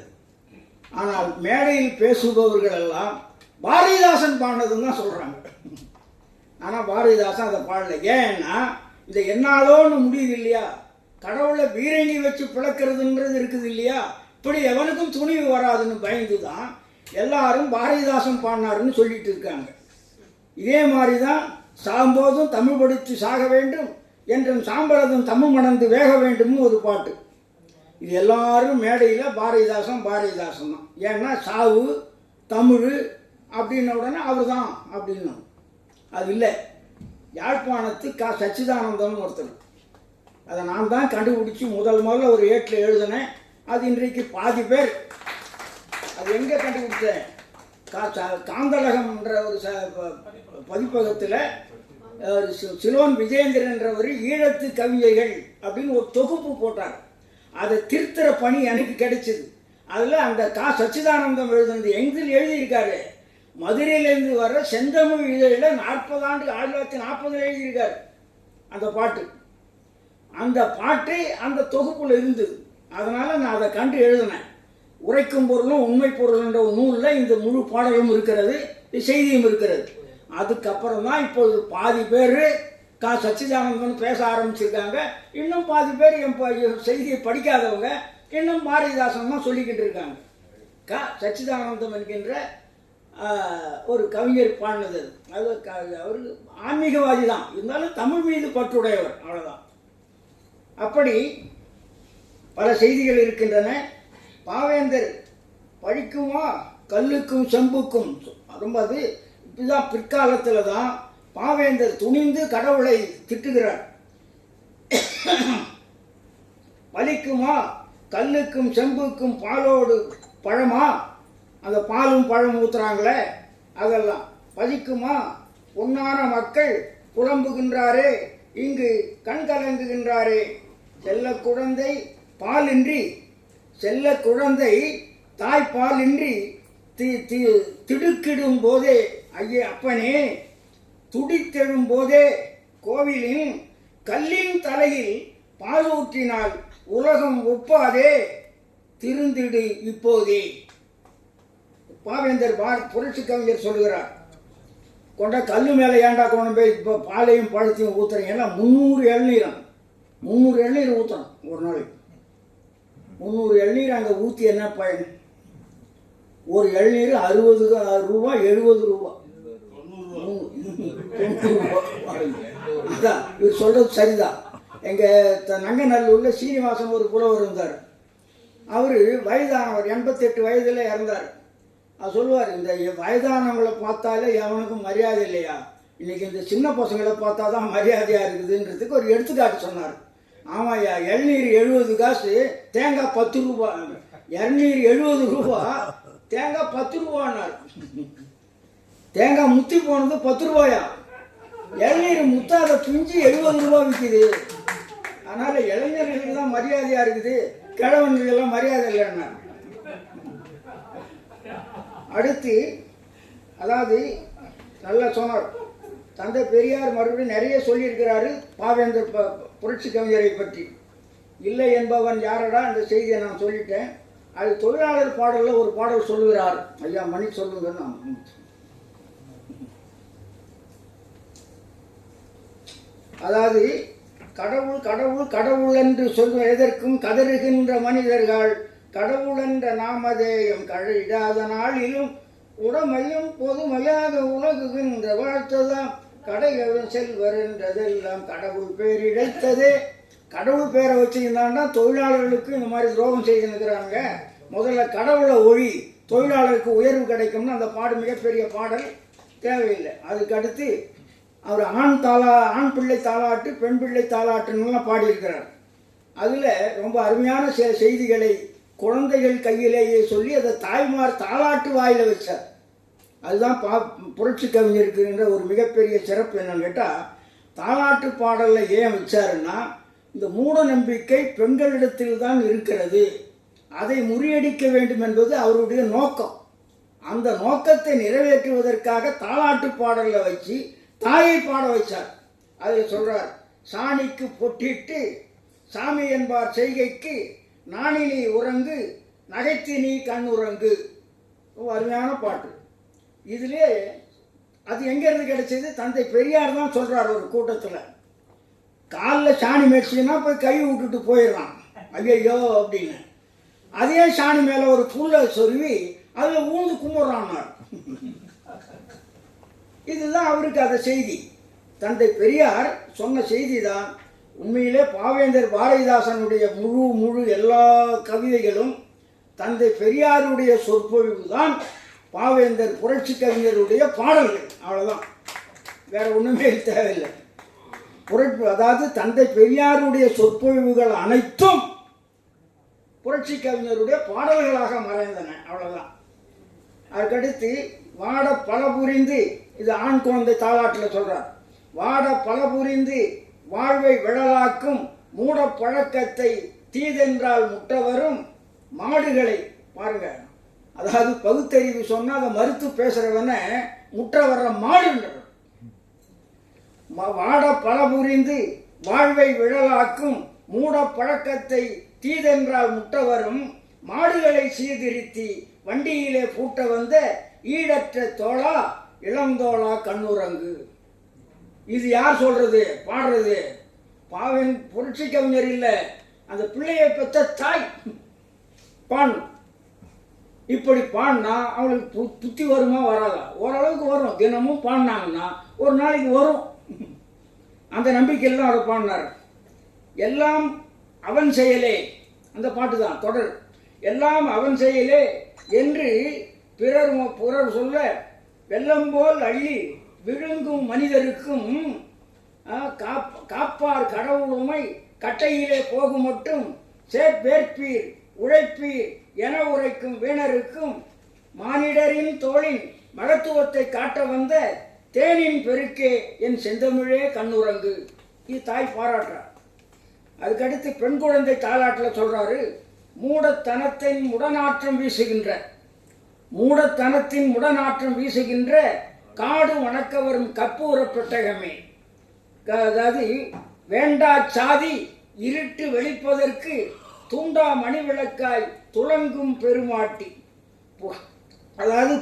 ஆனால் மேடையில் பேசுபவர்கள் எல்லாம் பாரதிதாசன் பாடினதுன்னு தான் சொல்றாங்க. ஆனால் பாரதிதாசன் அதை பாடல. ஏன்னா இந்த என்னாலோன்னு முடியுது இல்லையா, கடவுளை பீரங்கி வச்சு பிளக்கிறதுன்றது இருக்குது இல்லையா, இப்படி எவனுக்கும் துணிவு வராதுன்னு பயந்து தான் எல்லாரும் பாரதிதாசன் பாடினாருன்னு சொல்லிட்டு இருக்காங்க. இதே மாதிரி தான் சாம்போதும் தமிழ் படித்து சாக வேண்டும் என்றும் சாம்பலதும் தமிழ் மணந்து வேக வேண்டும்னு ஒரு பாட்டு. இது எல்லாரும் மேடையில் பாரதிதாசன் தான். ஏன்னா சாவு தமிழ் அப்படின்ன உடனே அவர் தான் அப்படின்னு. அது இல்லை. யாழ்ப்பாணத்து சச்சிதானந்தம் ஒருத்தர், அதை நான் தான் கண்டுபிடிச்சி முதல்ல ஒரு ஏட்டில் எழுதினேன். அது இன்றைக்கு பாதி பேர். அது எங்கே கண்டுபிடிச்சேன், காந்தலகம்ன்ற ஒரு பதிப்பகத்தில் சிலோன் விஜயேந்திரன் என்றவர் ஈழத்து கவிஞர்கள் அப்படின்னு ஒரு தொகுப்பு போட்டார். அதை திருத்துற பணி எனக்கு கிடைச்சிது. அதில் அந்த சச்சிதானந்தம் எழுதுனது எங்கில் எழுதியிருக்காரு, மதுரையிலேருந்து வர செந்தமிழ் இதழில் 40 ஆண்டு 1940 எழுதியிருக்காரு அந்த பாட்டு. அந்த பாட்டு அந்த தொகுப்புல இருந்தது. அதனால் நான் அதை கண்டு எழுதினேன். உரைக்கும் பொருளும் உண்மை பொருள் என்ற ஒரு நூலில் இந்த முழு பாடலும் இருக்கிறது, செய்தியும் இருக்கிறது. அதுக்கப்புறம் தான் இப்போது பாதி பேர் சச்சிதானந்தன் பேச ஆரம்பிச்சிருக்காங்க. இன்னும் பாதி பேர் என் செய்தியை படிக்காதவங்க இன்னும் பாரதிதாசன் தான் சொல்லிக்கிட்டு இருக்காங்க. சச்சிதானந்தம் என்கின்ற ஒரு கவிஞர் பாடினது. அது அவர் ஆன்மீகவாதி தான், இருந்தாலும் தமிழ் மீது பற்றுடையவர், அவ்வளோதான். அப்படி பல செய்திகள் இருக்கின்றன. பாவேந்தர் படிக்குமா கல்லுக்கும் செம்புக்கும், ரொம்ப அது இப்படிதான் பிற்காலத்தில் தான் பாவேந்தர் துணிந்து கடவுளை திட்டுகிறார். பலிக்குமா கல்லுக்கும் செம்புக்கும் பாலோடு பழமா, அந்த பாலும் பழம் ஊத்துறாங்களே அதெல்லாம் பலிக்குமா, பொன்னான மக்கள் புலம்புகின்றாரே இங்கு கண் கலங்குகின்றாரே, செல்ல குழந்தை பாலின்றி, செல்ல குழந்தை தாய்ப்பாலின்றி திடுக்கிடும் போதே, ஐயே அப்பனே துடித்தெழும் போதே கோவிலின் கல்லின் தலையில் பாலூற்றினால் உலகம் ஒப்பாதே, திருந்திடு இப்போதே. பாவேந்தர் புரட்சி கவிஞர் சொல்லுகிறார், கொண்ட கல்லு மேலே ஏண்டா கொண்டு போய் இப்போ பாலையும் பழத்தையும் ஊத்துறீங்கன்னா 300 இளநீரம் 300 இளநீர் ஊற்றணும் ஒரு நாளைக்கு. 300 இளநீர் அங்கே ஊற்றி என்ன பயன்? ஒரு இளநீர் 60 ரூபா 70 ரூபா, 90 ரூபா. அதான் இவர் சொல்றது சரிதான். எங்கள் நங்கநல்லூர்ல சீனிவாசன் ஒரு புலவர் இருந்தார். அவர் வயதானவர், 88 வயதில் இறந்தார். அது சொல்லுவார், இந்த வயதானவங்களை பார்த்தாலே எவனுக்கும் மரியாதை இல்லையா, இன்னைக்கு இந்த சின்ன பசங்களை பார்த்தா தான் மரியாதையாக இருக்குதுன்றதுக்கு ஒரு எடுத்துக்காட்டு சொன்னார். ஆமாய்யா, இளநீர் 70 காசு, தேங்காய் 10 ரூபா. இளநீர் 70 ரூபா, தேங்காய் 10 ரூபான்னார். தேங்காய் முத்தி போனது 10 ரூபாயா, இளநீர் முத்தாத பிஞ்சு 70 ரூபா விற்கிது. அதனால இளைஞர்களுக்கு தான் மரியாதையா இருக்குது, கிழவன்களுக்கெல்லாம் மரியாதை இல்லைன்னா. அடுத்து அதாவது நல்லா சொன்னார் தந்தை பெரியார் மறுபடியும் நிறைய சொல்லியிருக்கிறாரு பாவேந்தர் புரட்சி கவிஞரை பற்றி. இல்லை என்பவன் யாரடா அந்த செய்தியை நான் சொல்லிட்டேன். அது தொழிலாளர் பாடலில் ஒரு பாடல் சொல்லுகிறார். ஐயா மணி சொல்லுங்க. அதாவது கடவுள் கடவுள் கடவுள் என்று சொல்வதற்கும் கதறுகின்ற மனிதர்கள் கடவுள் என்ற நாமதேயம் கழிடாத நாளிலும் உடமையும் பொதுமையாக உலகுகின்ற வாழ்த்ததாம் கடைகளும் செல்வர் என்றதெல்லாம் கடவுள் பேர் இழைத்ததே. கடவுள் பேரை வச்சுருந்தான்னா தொழிலாளர்களுக்கு இந்த மாதிரி துரோகம் செய்துக்கிறாங்க. முதல்ல கடவுளை ஒழி, தொழிலாளருக்கு உயர்வு கிடைக்கும்னு அந்த பாடு மிகப்பெரிய பாடல் தேவையில்லை. அதுக்கு அடுத்து அவர் ஆண் பிள்ளை தாலாட்டு பெண் பிள்ளை தாலாட்டுன்னெலாம் பாடியிருக்கிறார். அதில் ரொம்ப அருமையான சில செய்திகளை குழந்தைகள் கையிலேயே சொல்லி அதை தாய்மார் தாலாட்டு வாயில் வச்சார். அதுதான் புரட்சி கவிஞருக்குன்ற ஒரு மிகப்பெரிய சிறப்பு என்னன்னு கேட்டால், தாலாட்டு பாடலில் ஏன் வச்சாருன்னா, இந்த மூட நம்பிக்கை பெண்களிடத்தில் தான் இருக்கிறது, அதை முறியடிக்க வேண்டும் என்பது அவருடைய நோக்கம். அந்த நோக்கத்தை நிறைவேற்றுவதற்காக தாலாட்டு பாடலில் வச்சு தாயை பாட வச்சார். அதில் சொல்றார், சாணிக்கு பொட்டிட்டு சாமி என்பார் செய்கைக்கு நாணினி உறங்கு நகைத்து நீ கண் உறங்கு. அருமையான பாட்டு. இதிலே அது எங்கேருந்து கிடைச்சது? தந்தை பெரியார் தான் சொல்கிறார் ஒரு கூட்டத்தில். காலில் சாணி மேய்ச்சின்னா போய் கை விட்டுட்டு போயிடலாம், ஐயோ அப்படின்னு. அதே சாணி மேலே ஒரு புல்லை சொருவி அதில் ஊந்து கும்பிட்றான்னார். இதுதான் அவருக்கு அந்த செய்தி. தந்தை பெரியார் சொன்ன செய்தி தான் உண்மையிலே பாவேந்தர் பாரதிதாசனுடைய முழு எல்லா கவிதைகளும் தந்தை பெரியாருடைய சொற்பொழிவு தான் பாவேந்தர் புரட்சி கவிஞருடைய பாடல்கள். அவ்வளோதான், வேற ஒன்றுமே தேவையில்லை. அதாவது தந்தை பெரியாருடைய சொற்பொழிவுகள் அனைத்தும் புரட்சி கவிஞருடைய பாடல்களாக மறைந்தன. அவ்வளோதான். அதுக்கடுத்து வாட பல புரிந்து, இது ஆண் குழந்தை தாலாட்டில் சொல்றார், வாட பல புரிந்து வாழ்வை விழலாக்கும் மூட பழக்கத்தை தீதென்றால் முட்டவரும் மாடுகளை பாருங்க. அதாவது பகுத்தறிவு சொன்னா அதை மறுத்து பேசுறவன முற்ற வர்ற மாடுன்ற. வாட பல புரிந்து வாழ்வை விழலாக்கும் மூட பழக்கத்தை தீதென்றால் முட்டவரும் மாடுகளை சீர்திருத்தி வண்டியிலே பூட்ட வந்த ஈடற்ற தோளா இளந்தோளா கண்ணுரங்கு. இது யார் சொல்றது பாடுறது? பாவின் புரட்சி கவிஞர் இல்லை, அந்த பிள்ளையை பெற்ற தாய் பாடு. இப்படி பாடினா அவங்களுக்கு புத்தி வருமா வராதா? ஓரளவுக்கு வரும். தினமும் பாடினாங்கன்னா ஒரு நாளைக்கு வரும். அந்த நம்பிக்கையெல்லாம் அவர் பாடினார். எல்லாம் அவன் செயலே, அந்த பாட்டு தான் தொடர். எல்லாம் அவன் செயலே என்று பிறர் சொல்ல வெள்ளம் போல் அள்ளி விழுங்கும் மனிதருக்கும் காப்பார் கடவுளுமை கட்டையிலே போகும் மட்டும் சேர்ப்பேற்பீர் உழைப்பீர் என உரைக்கும் வீணருக்கும் மானிடரின் தோளின் மகத்துவத்தை காட்ட வந்த தேனின் பெருக்கே என் செந்தமிழே கண்ணுரங்கு. இது தாய் பாராட்டுறார். அதுக்கடுத்து பெண் குழந்தை தாலாட்டில் சொல்றாரு, மூடத்தனத்தின் முடநாற்றம் வீசுகின்ற காடு வணக்க வரும் கற்பூர பெட்டகமே. அதாவது வேண்டா சாதி இருட்டு வெளிப்பதற்கு தூண்டா மணி விளக்காய் துளங்கும் பெருமாட்டி. அதாவது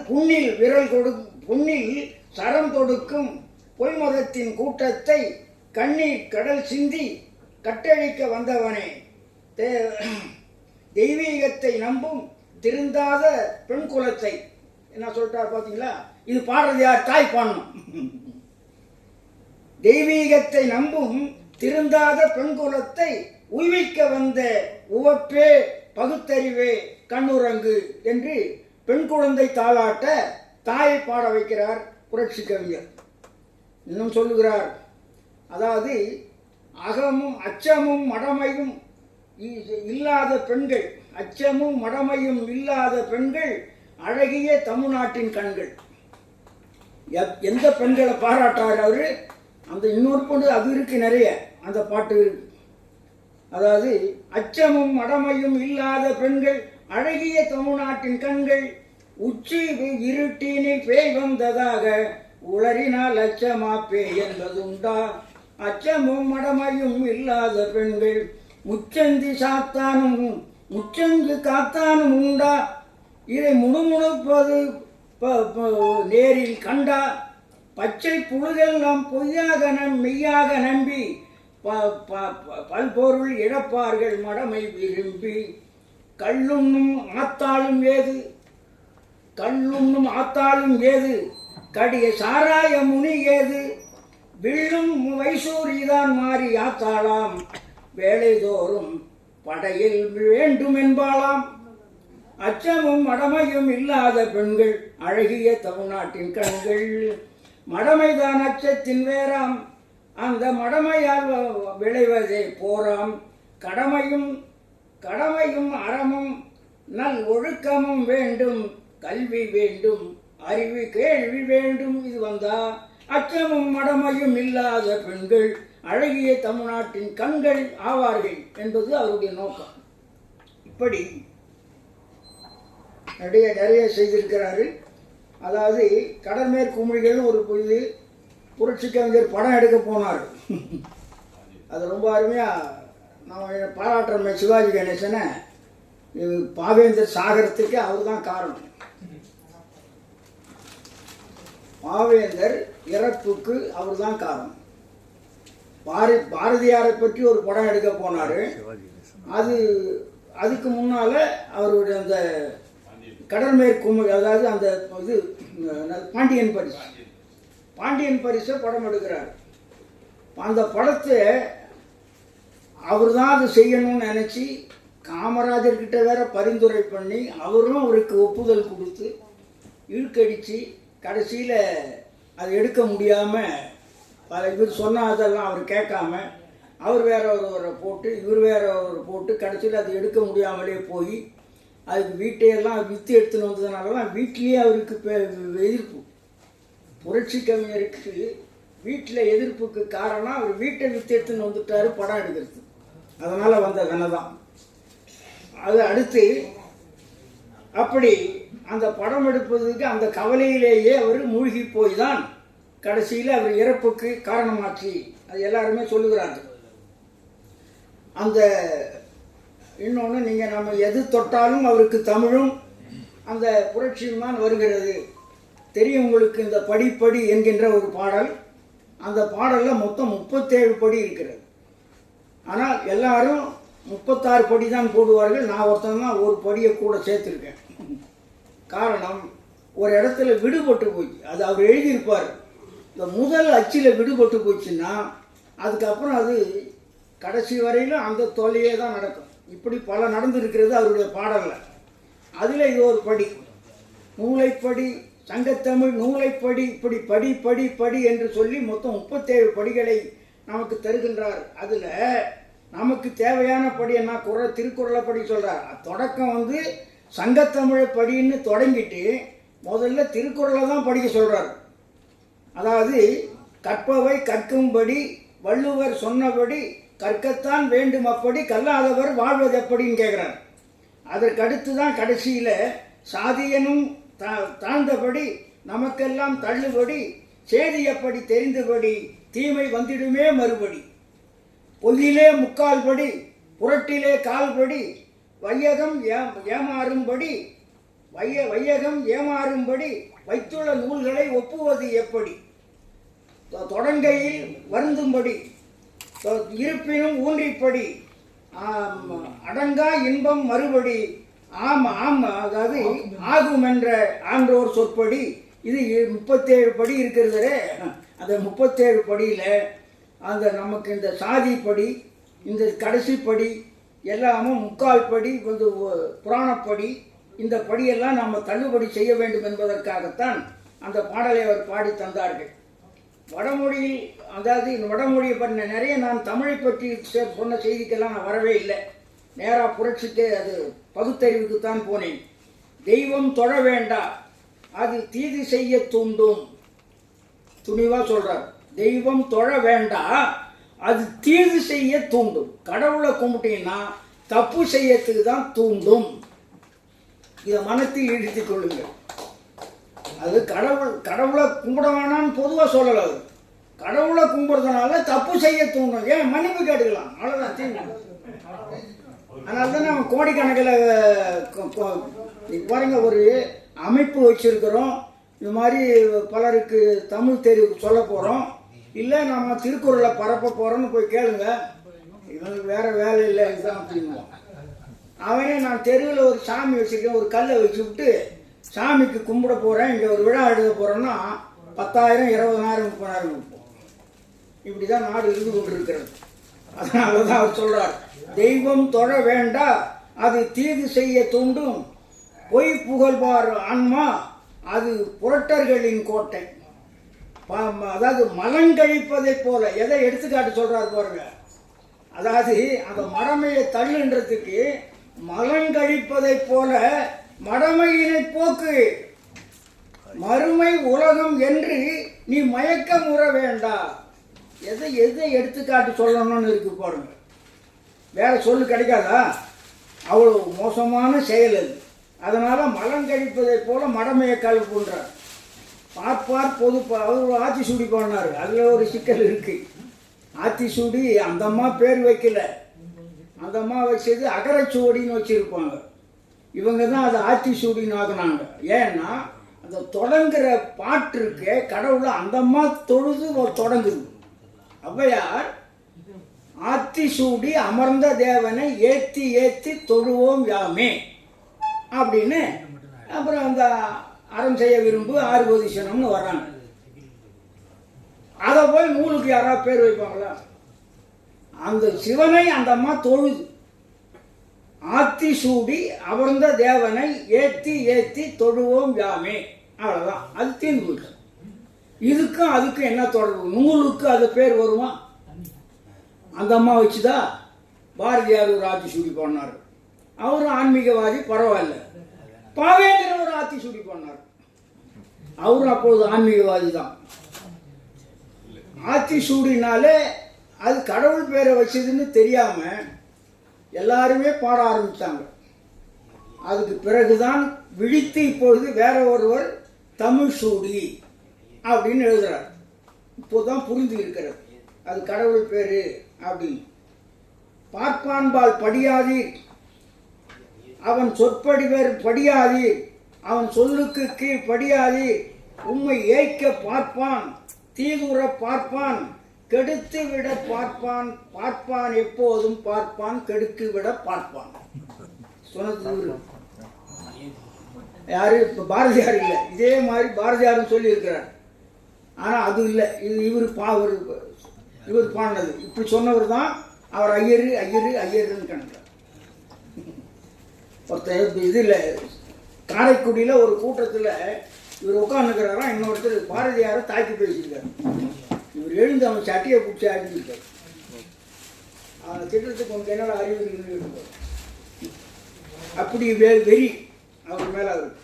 புண்ணில் சரம் தொடுக்கும் பொய்மதத்தின் கூட்டத்தை கண்ணீர் கடல் சிந்தி கட்டழிக்க வந்தவனே. தெய்வீகத்தை நம்பும் திருந்தாத பெண் குலத்தை என்ன சொல்லிட்டார் பார்த்தீங்களா? இது பாடுறது யார்? தாய் பாடணும். தெய்வீகத்தை நம்பும் திருந்தாத பெண் குலத்தை உய்விக்க வந்த உவப்பே பகுத்தறிவே கண்ணுரங்கு என்று பெண் குழந்தை தாலாட்ட தாயை பாட வைக்கிறார் புரட்சி கவிஞர். இன்னும் சொல்லுகிறார், அதாவது அச்சமும் மடமையும் இல்லாத பெண்கள், அச்சமும் மடமையும் இல்லாத பெண்கள் அழகிய தமிழ்நாட்டின் கண்கள். எந்த பெண்களை பாராட்டார் அவரு? அந்த இன்னொரு பொண்ணு அது இருக்கு, நிறைய அந்த பாட்டு இருக்கு. அதாவது அச்சமும் மடமையும் இல்லாத பெண்கள் அழகிய தமிழ்நாட்டின் கண்கள் உச்சி இருட்டினில் பேய் வந்ததாக உளறினால் அச்சமா பேய் என்பதுண்டா? அச்சமும் மடமையும் இல்லாத பெண்கள் முச்சந்தி சாத்தானும் முச்சங்கு காத்தானும் உண்டா? இதை முணுமுணுப்பது நேரில் கண்டா? பச்சை புழுகெல்லாம் பொய்யாக மெய்யாக நம்பி பல்பொருள் இழப்பார்கள் மடமை விரும்பி. கல்லுண்ணும் ஆத்தாளும் ஏது கல்லுண்ணும் ஆத்தாளும் ஏது கடிய சாராய முனி ஏது? வில்லும் வைசூரிதான் மாறி ஆத்தாளாம் வேலைதோறும் படையில் வேண்டும் என்பாளாம். அச்சமும் மடமையும் இல்லாத பெண்கள் அழகிய தமிழ்நாட்டின் கண்கள். மடமைதான் அச்சத்தின் வேறாம், அந்த மடமையால் விளைவதே போராம். கடமையும் அறமும் நல் ஒழுக்கமும் வேண்டும், கல்வி வேண்டும், அறிவு கேள்வி வேண்டும். இது வந்தா அச்சமும் மடமையும் இல்லாத பெண்கள் அழகிய தமிழ்நாட்டின் கண்கள் ஆவார்கள் என்பது அவருடைய நோக்கம். இப்படி நிறைய செய்திருக்கிறாரு. அதாவது கடற்மேற் குமிழிகள்னு ஒரு இது புரட்சி கவிஞர் படம் எடுக்க போனார். அது ரொம்ப அருமையாக நான் பாராட்டுறேன் சிவாஜி கணேசனை. பாவேந்தர் சாகரத்துக்கு அவர் தான் காரணம். பாவேந்தர் இறப்புக்கு அவர் தான் காரணம். பாரதியாரை பற்றி ஒரு படம் எடுக்க போனார். அதுக்கு முன்னால் அவருடைய அந்த கடற்மேற் குமிழ், அதாவது அந்த இது பாண்டியன் பரிசை படம் எடுக்கிறார். அந்த படத்தை அவர் தான் அது செய்யணும்னு நினச்சி காமராஜர்கிட்ட வேற பரிந்துரை பண்ணி அவரும் அவருக்கு ஒப்புதல் கொடுத்து இழுக்கடிச்சு கடைசியில் அது எடுக்க முடியாமல் இவர் சொன்னதெல்லாம் அவர் கேட்காம அவர் வேற ஒருவரை போட்டு இவர் வேற ஒருவரை போட்டு கடைசியில் அது எடுக்க முடியாமலே போய் அதுக்கு வீட்டையெல்லாம் விற்று எடுத்துன்னு வந்ததுனால தான் வீட்டிலேயே அவருக்கு எதிர்ப்பு. புரட்சி கவிஞருக்கு வீட்டில் எதிர்ப்புக்கு காரணம் அவர் வீட்டை விற்று எடுத்துன்னு வந்துட்டார் படம் எடுக்கிறது. அதனால் வந்த கனை தான் அது. அடுத்து அப்படி அந்த படம் எடுப்பதற்கு அந்த கவலையிலேயே அவர் மூழ்கி போய் தான் கடைசியில் அவர் இறப்புக்கு காரணமாச்சு. அது எல்லாருமே சொல்லுகிறாங்க. அந்த இன்னொன்று, நீங்கள் நம்ம எது தொட்டாலும் அவருக்கு தமிழும் அந்த புரட்சியும் தான் வருகிறது. தெரியும் உங்களுக்கு இந்த படிப்படி என்கின்ற ஒரு பாடல். அந்த பாடலில் மொத்தம் 37 படி இருக்கிறது. ஆனால் எல்லாரும் 36 படி தான் போடுவார்கள். நான் ஒருத்தன் தான் ஒரு படியை கூட சேர்த்துருக்கேன். காரணம், ஒரு இடத்துல விடுபட்டு போச்சு. அது அவர் எழுதியிருப்பார். இந்த முதல் அச்சில் விடுபட்டு போச்சுன்னா அதுக்கப்புறம் அது கடைசி வரையிலும் அந்த தொல்லையே தான் நடக்கும். இப்படி பல நடந்திருக்கிறது அவருடைய பாடலில். அதில் இது ஒரு படி, நூலைப்படி, சங்கத்தமிழ் நூலைப்படி, இப்படி படி படி படி என்று சொல்லி மொத்தம் 37 படிகளை நமக்கு தருகின்றார். அதில் நமக்கு தேவையான படி என்ன, திருக்குறளை படி சொல்கிறார். தொடக்கம் சங்கத்தமிழை படின்னு தொடங்கிட்டு முதல்ல திருக்குறளை தான் படிக்க சொல்கிறார். அதாவது கற்பவை கற்கும்படி வள்ளுவர் சொன்னபடி கற்கத்தான் வேண்டும், அப்படி கல்லாதவர் வாழ்வது எப்படின்னு கேட்குறார். அதற்கடுத்து தான் கடைசியில் சாதியனும் தாழ்ந்தபடி நமக்கெல்லாம் தள்ளுபடி சேதியப்படி தெரிந்தபடி தீமை வந்திடுமே மறுபடி, பொய்யிலே முக்கால்படி புரட்டிலே கால்படி வையகம் ஏமாறும்படி வைத்துள்ள நூல்களை ஒப்புவது எப்படி, தொடங்கையில் வருந்தும்படி இருப்பினும் ஊன்றிப்படி அடங்கா இன்பம் மறுபடி அதாவது ஆகும் என்ற ஆன்றோர் சொற்படி. இது 37 படி இருக்கிறது. அந்த 37 படியில் அந்த நமக்கு இந்த சாதி படி, இந்த கடைசி படி எல்லாமும் முக்கால் படி, புராணப்படி, இந்த படியெல்லாம் நாம் தள்ளுபடி செய்ய வேண்டும் என்பதற்காகத்தான் அந்த பாடலை அவர் பாடி தந்தார்கள். வடமொழியில், அதாவது வடமொழியை பற்றி நிறைய நான் தமிழை பற்றி சொன்ன செய்திக்கெல்லாம் நான் வரவே இல்லை. நேராக புரட்சிக்கு அது பகுத்தறிவுக்குத்தான் போனேன். தெய்வம் தொழ வேண்டா, அது தீது செய்ய தூண்டும். துணிவாக சொல்கிறார், தெய்வம் தொழ வேண்டா, அது தீது செய்ய தூண்டும். கடவுளை கும்பிட்டீங்கன்னா தப்பு செய்யறதுக்கு தான் தூண்டும். இதை மனத்தில் இழுத்துக் கொள்ளுங்கள். அது கடவுளை கும்பிட வேணாம்னு பொதுவாக சொல்லலை. அது கடவுளை கும்பிடுறதுனால தப்பு செய்ய தூண்டும். ஏன் மன்னிப்பு கேட்டுக்கலாம், அவ்வளோதான் தீர்வு. அதனால தான் நம்ம கோடிக்கணக்கில் பாருங்க ஒரு அமைப்பு வச்சுருக்கிறோம். இந்த மாதிரி பலருக்கு தமிழ் தெரிவு சொல்ல போகிறோம், இல்லை நம்ம திருக்குறளை பரப்ப போகிறோன்னு போய் கேளுங்க. இவனுக்கு வேறு வேலை இல்லை இதுதான் அப்படின்னுவோம். அவனே நான் தெருவில் ஒரு சாமி வச்சுருக்கேன், ஒரு கல்லை வச்சு விட்டு சாமிக்கு கும்பிட போகிறேன், இங்கே ஒரு விழா எழுத போகிறேன்னா 10,000 20,000 30,000 கொடுப்போம். இப்படி தான் நாடு இருந்து கொண்டு இருக்கிறது. அதனால தான் அவர் சொல்கிறார், தெய்வம் தொழ வேண்டா அது தீது செய்ய தூண்டும், பொய் புகழ்வார் ஆன்மா அது புரட்டர்களின் கோட்டை. அதாவது மலங்கழிப்பதை போல, எதை எடுத்துக்காட்டு சொல்றார் பாருங்க. அதாவது அந்த மடமையை தள்ளுன்றதுக்கு மலங்கழிப்பதை போல மடமையினை போக்கு, மறுமை உலகம் என்று நீ மயக்கம் உற வேண்டா. எதை எடுத்துக்காட்டு சொல்லணும்னு இருக்கு பாருங்க. வேற சொல்லு கிடைக்காதா? அவ்வளவு மோசமான செயல் அது. அதனால மலம் கழிப்பதை போல மடமையை கலப்புன்றார். பார்ப்பார் பொது அவர் ஆத்தி சூடி பண்ணார். அதில் ஒரு சிக்கல் இருக்கு. ஆத்தி சூடி அந்த அம்மா பேர் வைக்கல, அந்த அம்மா வச்சது அகரச்சுவடின்னு வச்சிருப்பாங்க. இவங்க தான் அதை ஆத்தி சூடின்னு ஆகுனாங்க. ஏன்னா அந்த தொடங்குற பாட்டு இருக்கு, கடவுளை அந்த அம்மா தொழுது தொடங்குது. ஔவையார் ஆத்தி சூடி அமர்ந்த தேவனை ஏத்தி ஏத்தி தொழுவோம் யாமே அப்படின்னு, அப்புறம் அந்த அறம் செய்ய விரும்பு ஆறுபதிசனம்னு வர்றாங்க. அதை போய் நூலுக்கு யாராவது பேர் வைப்பாங்களா? அந்த சிவனை அந்த அம்மா தொழுது. ஆத்தி சூடி அமர்ந்த தேவனை ஏத்தி ஏத்தி தொழுவோம் யாமே, அவ்வளவுதான். அது தீர்ந்து போயிட்டு. இதுக்கும் அதுக்கும் என்ன தொடர்பு? நூலுக்கு அது பேர் வருமா? அந்த அம்மா வச்சுதா? பாரதியார் ஒரு ஆத்தி சூடி பண்ணார், அவரும் ஆன்மீகவாதி, பரவாயில்ல. பாவேந்தர் ஒரு ஆத்தி சூடி பண்ணார், அவரும் அப்போது ஆன்மீகவாதி தான். ஆத்தி சூடினாலே அது கடவுள் பேரை வச்சதுன்னு தெரியாம எல்லாருமே பாட ஆரம்பித்தாங்க. அதுக்கு பிறகுதான் விழித்து இப்பொழுது வேற ஒருவர் தமிழ் சூடி அப்படின்னு எழுதுறார். இப்போதான் புரிந்து இருக்கிறது அது கடவுள் பேரு அப்படின்னு. பார்ப்பான்பால் படியாதீர், அவன் சொற்படிவர் படியாதீர், அவன் சொல்லுக்கு கீழ் படியாதீர், உம்மை ஏய்க்க பார்ப்பான், தீதுற பார்ப்பான், கெடுத்து விட பார்ப்பான், பார்ப்பான் எப்போதும் பார்ப்பான், கெடுத்து விட பார்ப்பான். சொன்னது யாரு? இப்ப பாரதியார் இல்லை, இதே மாதிரி பாரதியாரும் சொல்லி இருக்கிறார். ஆனா அது இல்லை, இது இவர் பாடினது. இப்படி சொன்னவர் தான் அவர் ஐயரு ஐயரு ஐயருன்னு கணக்கிறார். ஒருத்தர் இதில் காரைக்குடியில் ஒரு கூட்டத்தில் இவர் உட்காந்துக்கிறாரா, இன்னொருத்தர் பாரதியாரை தாக்கி பேசியிருக்காரு. இவர் எழுந்து அவன் சட்டையை பிடிச்சி ஆடிச்சிருக்காரு. அவனை திட்டத்துக்கு உனக்கு என்னோட அறிவு இருப்பார். அப்படி வெறி அவர் மேலே அவர்.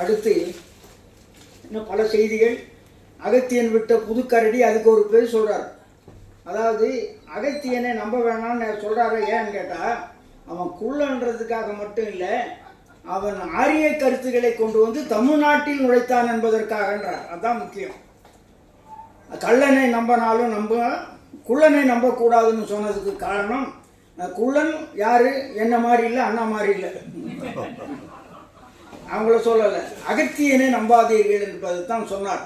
அடுத்து இன்னும் பல செய்திகள். அகத்தியன் விட்ட புதுக்கரடி, அதுக்கு ஒரு பேர் சொல்றார். அதாவது அகத்தியனை நம்ப வேணாம்னு சொல்றாரு. ஏன்னு கேட்டா, அவன் குள்ளன்றதுக்காக மட்டும் இல்லை, அவன் ஆரிய கருத்துக்களை கொண்டு வந்து தமிழ்நாட்டில் நுழைத்தான் என்பதற்காகன்றார். அதுதான் முக்கியம். கள்ளனை நம்பினாலும் குள்ளனை நம்பக்கூடாதுன்னு சொன்னதுக்கு காரணம், குள்ளன் யாரு? என்ன மாதிரி இல்லை, அண்ணா மாதிரி இல்லை, அவங்கள சொல்லலை. அகத்தியனை நம்பாதீர்கள் என்பது தான் சொன்னார்.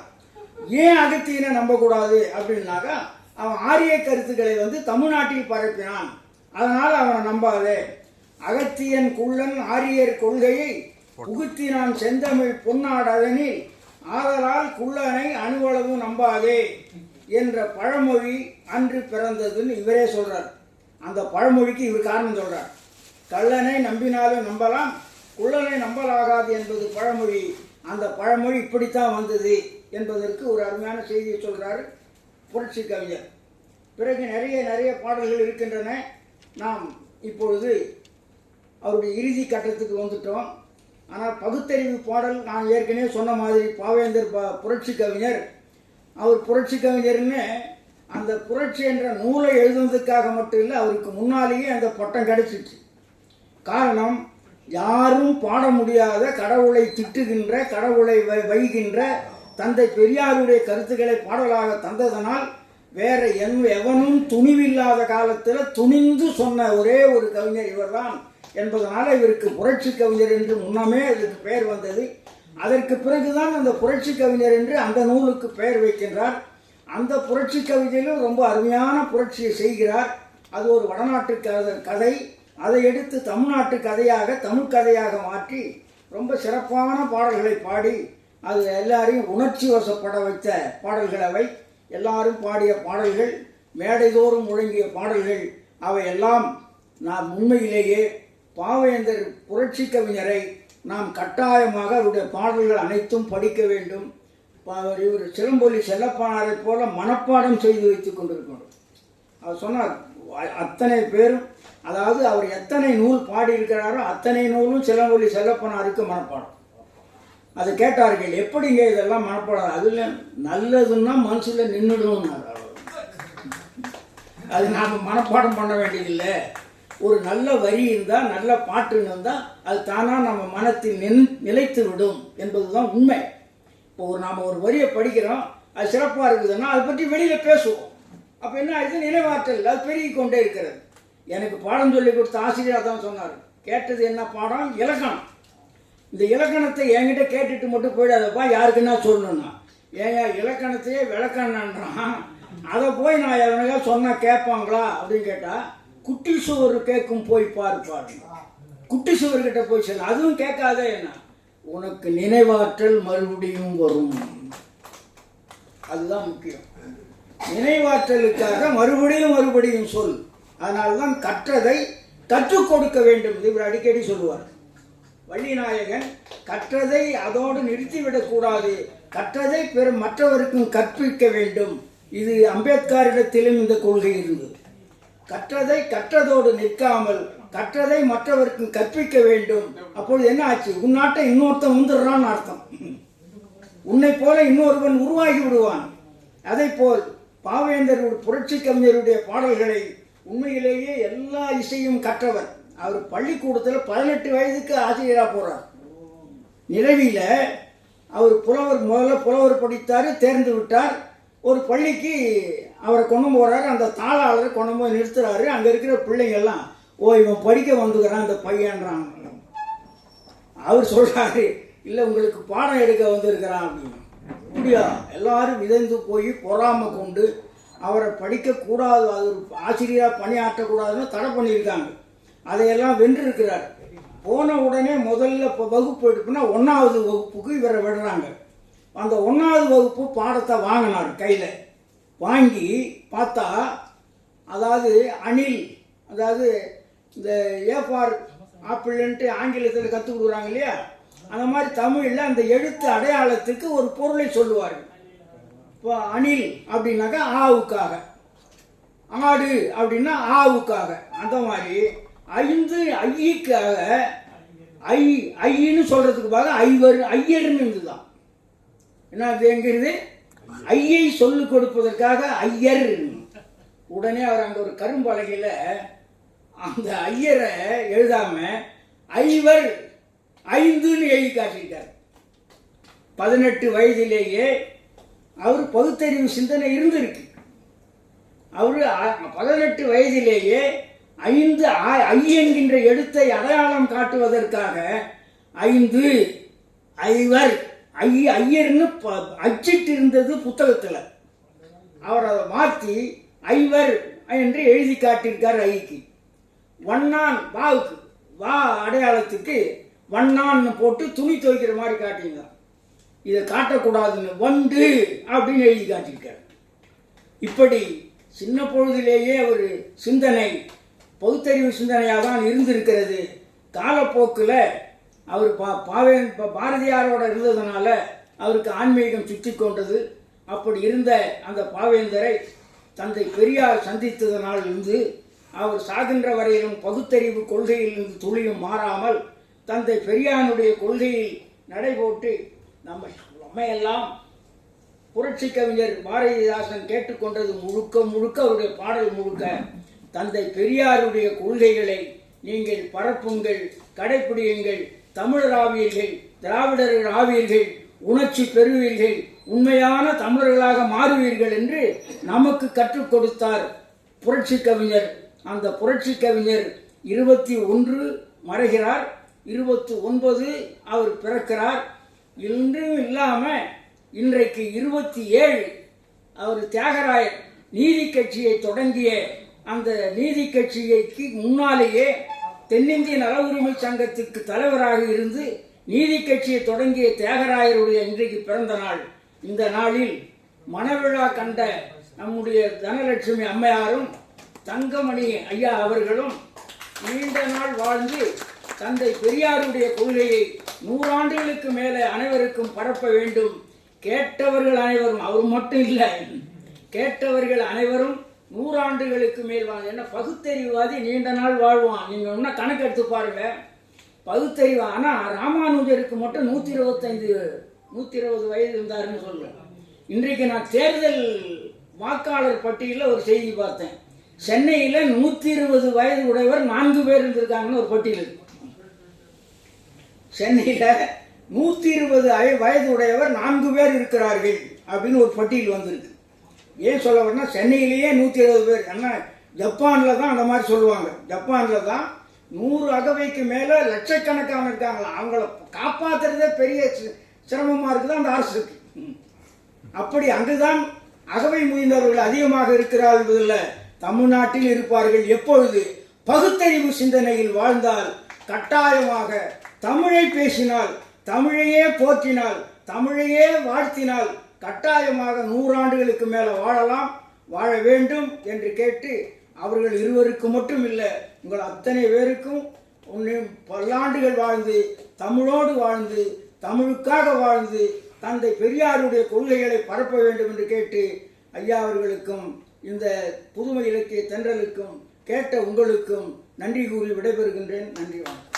ஏன் அகத்தியனை நம்பக்கூடாது அப்படின்னாக்கா, அவன் ஆரிய கருத்துக்களை வந்து தமிழ்நாட்டில் பரப்பினான், அதனால அவனை நம்பாதே. அகத்தியன் குள்ளன் ஆரியர் கொள்கையை புகுத்தினான் செந்தமிழ் பொன்னாடதனில், ஆதலால் குள்ளனை அணுவளவும் நம்பாதே என்ற பழமொழி அன்று பிறந்ததுன்னு இவரே சொல்றார். அந்த பழமொழிக்கு இவர் காரணம் சொல்றார். கள்ளனை நம்பினாலும் நம்பலாம், குள்ளனை நம்பலாகாது என்பது பழமொழி. அந்த பழமொழி இப்படித்தான் வந்தது என்பதற்கு ஒரு அருமையான செய்தியை சொல்றாரு புரட்சி கவிஞர். பிறகு நிறைய பாடல்கள் இருக்கின்றன. நாம் இப்பொழுது அவருடைய இறுதி கட்டத்துக்கு வந்துட்டோம். ஆனால் பகுத்தறிவு பாடல் நான் ஏற்கனவே சொன்ன மாதிரி பாவேந்தர் புரட்சி கவிஞர். அவர் புரட்சி கவிஞர்னு அந்த புரட்சி என்ற நூலை எழுதுவதற்காக மட்டும் இல்லை, அவருக்கு முன்னாலேயே அந்த பட்டம் கிடைச்சிச்சு. காரணம், யாரும் பாட முடியாத, கடவுளை திட்டுகின்ற, கடவுளை வைகின்ற தந்தை பெரியாருடைய கருத்துக்களை பாடலாக தந்ததனால் வேற எவனும் துணிவில்லாத காலத்தில் துணிந்து சொன்ன ஒரே ஒரு கவிஞர் இவர்தான் என்பதனால இவருக்கு புரட்சி கவிஞர் என்று முன்னமே அதுக்கு பெயர் வந்தது. அதற்கு பிறகுதான் அந்த புரட்சி கவிஞர் என்று அந்த நூலுக்கு பெயர் வைக்கின்றார். அந்த புரட்சி கவிதையிலும் ரொம்ப அருமையான புரட்சியை செய்கிறார். அது ஒரு வடநாட்டு கதை. அதை எடுத்து தமிழ்நாட்டு கதையாக, தமிழ் கதையாக மாற்றி ரொம்ப சிறப்பான பாடல்களை பாடி அது எல்லாரையும் உணர்ச்சி வசப்பட வைத்த பாடல்கள் அவை. எல்லாரும் பாடிய பாடல்கள், மேடைதோறும் முழங்கிய பாடல்கள். அவையெல்லாம் நாம் உண்மையிலேயே பாவேந்தர் புரட்சி கவிஞரை நாம் கட்டாயமாக அவருடைய பாடல்கள் அனைத்தும் படிக்க வேண்டும். இவர் சிலம்பொலி செல்லப்பானாரை போல மனப்பாடம் செய்து வைத்துக் கொண்டிருக்கணும். அவர் சொன்னார், அத்தனை பேரும், அதாவது அவர் எத்தனை நூல் பாடியிருக்கிறாரோ அத்தனை நூலும் சிலம்பொலி செல்லப்பனாருக்கு மனப்பாடம். அதை கேட்டார்கள், எப்படிங்க இதெல்லாம் மனப்பாடம்? அதில் நல்லதுன்னா மனசில் நின்றுடும். அது நாம் மனப்பாடம் பண்ண வேண்டியதில்லை. ஒரு நல்ல வரி இருந்தால், நல்ல பாட்டு இருந்தால் அது தானாக நம்ம மனத்தில் நிலைத்து விடும் என்பதுதான் உண்மை. இப்போ நாம் ஒரு வரியை படிக்கிறோம், அது சிறப்பாக இருக்குதுன்னா அதை பற்றி வெளியில் பேசுவோம். அப்போ என்ன ஆயிடுது? நினைவாற்றல் அது பெருகி கொண்டே இருக்கிறது. எனக்கு பாடம் சொல்லி கொடுத்த ஆசிரியர் தான் சொன்னார். கேட்டது என்ன பாடம்? இலக்கணம். இந்த இலக்கணத்தை என்கிட்ட கேட்டுட்டு மட்டும் போயிடாதப்பா, யாருக்குன்னா சொல்லணும்னா. ஏன் இலக்கணத்தையே விளக்கணுன்றான், அதை போய் நான் எவனையா சொன்னால் கேட்பாங்களா அப்படின்னு கேட்டால், குட்டி சுவர் கேட்கும் போய் பாருப்பாரு. குட்டி சுவர்கிட்ட போய் சொல்ல, அதுவும் கேட்காத. என்ன, உனக்கு நினைவாற்றல் மறுபடியும் வரும். அதுதான் முக்கியம். நினைவாற்றலுக்காக மறுபடியும் சொல். அதனால்தான் கற்றதை கற்றுக் கொடுக்க வேண்டும். இவர் அடிக்கடி சொல்லுவார். வள்ளிநாயகன் கற்றதை அதோடு நிறுத்திவிடக்கூடாது, கற்றதை மற்றவருக்கும் கற்பிக்க வேண்டும். இது அம்பேத்கரிடத்திலும் இந்த கொள்கை இருந்தது. கற்றதை கற்றதோடு நிற்காமல் கற்றதை மற்றவருக்கும் கற்பிக்க வேண்டும். அப்பொழுது என்ன ஆச்சு? உன்னாட்ட இன்னொருத்தன் வந்துடுறான்னு அர்த்தம். உன்னை போல இன்னொருவன் உருவாகி விடுவான். அதை போல் பாவேந்தர் புரட்சி கவிஞருடைய பாடல்களை உண்மையிலேயே எல்லா இசையும் கற்றவர். அவர் பள்ளிக்கூடத்தில் 18 வயதுக்கு ஆசிரியராக போகிறார். நிலவியில் அவர் முதல்ல புலவர் படித்தார், தேர்ந்து விட்டார். ஒரு பள்ளிக்கு அவரை கொண்டு போகிறார். அந்த தாளாளரை கொண்டு போய் நிறுத்துறாரு. அங்கே இருக்கிற பிள்ளைங்கள்லாம், ஓ இவன் படிக்க வந்துக்கிறான் அந்த பையன்றான். அவர் சொல்கிறாரு, இல்லை உங்களுக்கு பாடம் எடுக்க வந்திருக்கிறான் அப்படின்னு. அப்படியா? எல்லாரும் விதைந்து போய் பொறாமை கொண்டு அவரை படிக்கக்கூடாது, அது ஒரு ஆசிரியராக பணியாற்றக்கூடாதுன்னு தடை பண்ணியிருக்காங்க. அதையெல்லாம் வென்றிருக்கிறார். போன உடனே முதல்ல வகுப்பு எடுப்புனா 1வது வகுப்புக்கு இவரை விடுறாங்க. அந்த 1வது வகுப்பு பாடத்தை வாங்கினார். கையில் வாங்கி பார்த்தா, அதாவது அணில், அதாவது இந்த ஏஃபார் ஆப்பிள்ன்ட்டு ஆங்கிலத்தில் கற்றுக் கொடுக்குறாங்க இல்லையா, அந்த மாதிரி தமிழில் அந்த எழுத்து அடையாளத்துக்கு ஒரு பொருளை சொல்லுவார்கள். இப்போ அணில் அப்படின்னாக்கா ஆவுக்காக, ஆடு அப்படின்னா ஆவுக்காக, அந்த மாதிரி 5 ஐக்காக ஐன்னு சொல்றதுக்கு பாக ஐயர்னு இருந்துதான். என்ன அது எங்கிறது? ஐயை சொல்லிக் கொடுப்பதற்காக ஐயர். உடனே அவர் அங்கே ஒரு கரும்பலகையில் அந்த ஐயரை எழுதாம ஐவர் 5ன்னு எழுதி காட்டிட்டார். 18 வயதிலேயே அவர் பகுத்தறிவு சிந்தனை இருந்திருக்கு. அவர் 18 வயதிலேயே 5 ஐ என்கின்ற எழுத்தை அடையாளம் காட்டுவதற்காக 5 ஐவர் ஐயர்னு அச்சிட்டு இருந்தது புத்தகத்தில். அவர் அதை மாற்றி ஐவர் என்று எழுதி காட்டியிருக்கார். ஐக்கு வண்ணான், வாவுக்கு வா அடையாளத்துக்கு வண்ணான்னு போட்டு துணி துவைக்கிற மாதிரி காட்டியிருந்தார். இதை காட்டக்கூடாதுன்னு வண்டு அப்படின்னு எழுதி காட்டியிருக்கார். இப்படி சின்ன பொழுதிலேயே ஒரு சிந்தனை பகுத்தறிவு சிந்தனையாக தான் இருந்திருக்கிறது. காலப்போக்கில் அவர் பாரதியாரோட இருந்ததுனால அவருக்கு ஆன்மீகம் சுற்றி கொண்டது. அப்படி இருந்த அந்த பாவேந்தரை தந்தை பெரியார் சந்தித்ததனால் இருந்து அவர் சாகின்ற வரையிலும் பகுத்தறிவு கொள்கையில் இருந்து துளியும் மாறாமல் தந்தை பெரியாருடைய கொள்கையில் நடைபோட்டு நம்மையெல்லாம் புரட்சி கவிஞர் பாரதிதாசன் கேட்டுக்கொண்டது முழுக்க அவருடைய பாடல் முழுக்க தந்தை பெரியாருடைய கொள்கைகளை நீங்கள் பரப்புங்கள், கடைப்பிடியுங்கள். தமிழர் ஆவீர்கள், திராவிடர்கள் ஆவீர்கள், உணர்ச்சி பெறுவீர்கள், உண்மையான தமிழர்களாக மாறுவீர்கள் என்று நமக்கு கற்றுக் கொடுத்தார் புரட்சி கவிஞர். அந்த புரட்சி கவிஞர் 21 மறைகிறார், 29 அவர் பிறக்கிறார். இன்றும் இல்லாம இன்றைக்கு 27 அவர் தியாகராயர் நீதி கட்சியை தொடங்கிய அந்த நீதி கட்சிக்கு முன்னாலேயே தென்னிந்திய நல உரிமை சங்கத்திற்கு தலைவராக இருந்து நீதி கட்சியை தொடங்கிய தியாகராயருடைய இன்றைக்கு பிறந்த நாள். இந்த நாளில் மணவிழா கண்ட நம்முடைய தனலட்சுமி அம்மையாரும் தங்கமணி ஐயா அவர்களும் நீண்ட நாள் வாழ்ந்து தந்தை பெரியாருடைய கொள்கையை 100 ஆண்டுகளுக்கு மேலே அனைவருக்கும் பரப்ப வேண்டும். கேட்டவர்கள் அனைவரும், அவர் மட்டும் இல்லை, கேட்டவர்கள் அனைவரும் 100 ஆண்டுகளுக்கு மேல் வாழ். என்ன பகுத்தறிவாதி நீண்ட நாள் வாழ்வான். நீங்க ஒன்னா கணக்கு எடுத்து பாருங்க, பகுத்தறிவு. ஆனா ராமானுஜருக்கு மட்டும் 120 வயது இருந்தாருன்னு சொல்லுவேன். இன்றைக்கு நான் தேர்தல் வாக்காளர் பட்டியலில் ஒரு செய்தி பார்த்தேன். சென்னையில் 120 வயது உடையவர் 4 பேர் இருந்திருக்காங்கன்னு ஒரு பட்டியல் இருக்கு. சென்னையில் 120 வயது உடையவர் 4 பேர் இருக்கிறார்கள் அப்படின்னு ஒரு பட்டியல் வந்திருக்கு. ஏன் சொல்ல வரேன்னா, சென்னையிலேயே 120 பேர். ஏன்னா ஜப்பானில் தான் அந்த மாதிரி சொல்லுவாங்க. ஜப்பானில் தான் 100 அகவைக்கு மேலே லட்சக்கணக்கான இருக்காங்களா. அவங்கள காப்பாற்றுறதே பெரிய சிரமமாக இருக்குது அந்த அரசுக்கு. அப்படி அங்குதான் அகவை முயன்றவர்கள் அதிகமாக இருக்கிறார்கள் என்பதில் தமிழ்நாட்டில் இருப்பார்கள். எப்பொழுது பகுத்தறிவு சிந்தனையில் வாழ்ந்தால், கட்டாயமாக தமிழை பேசினால், தமிழையே போற்றினால், தமிழையே வாழ்த்தினால் கட்டாயமாக 100 ஆண்டுகளுக்கு மேலே வாழலாம், வாழ வேண்டும் என்று கேட்டு அவர்கள் இருவருக்கு மட்டும் இல்லை, உங்கள் அத்தனை பேருக்கும் பல்லாண்டுகள் வாழ்ந்து, தமிழோடு வாழ்ந்து, தமிழுக்காக வாழ்ந்து, தந்தை பெரியாருடைய கொள்கைகளை பரப்ப வேண்டும் என்று கேட்டு ஐயா அவர்களுக்கும் இந்த புதுமை இலக்கிய தென்றலுக்கும் கேட்ட உங்களுக்கும் நன்றி கூறி விடைபெறுகின்றேன். நன்றி, வணக்கம்.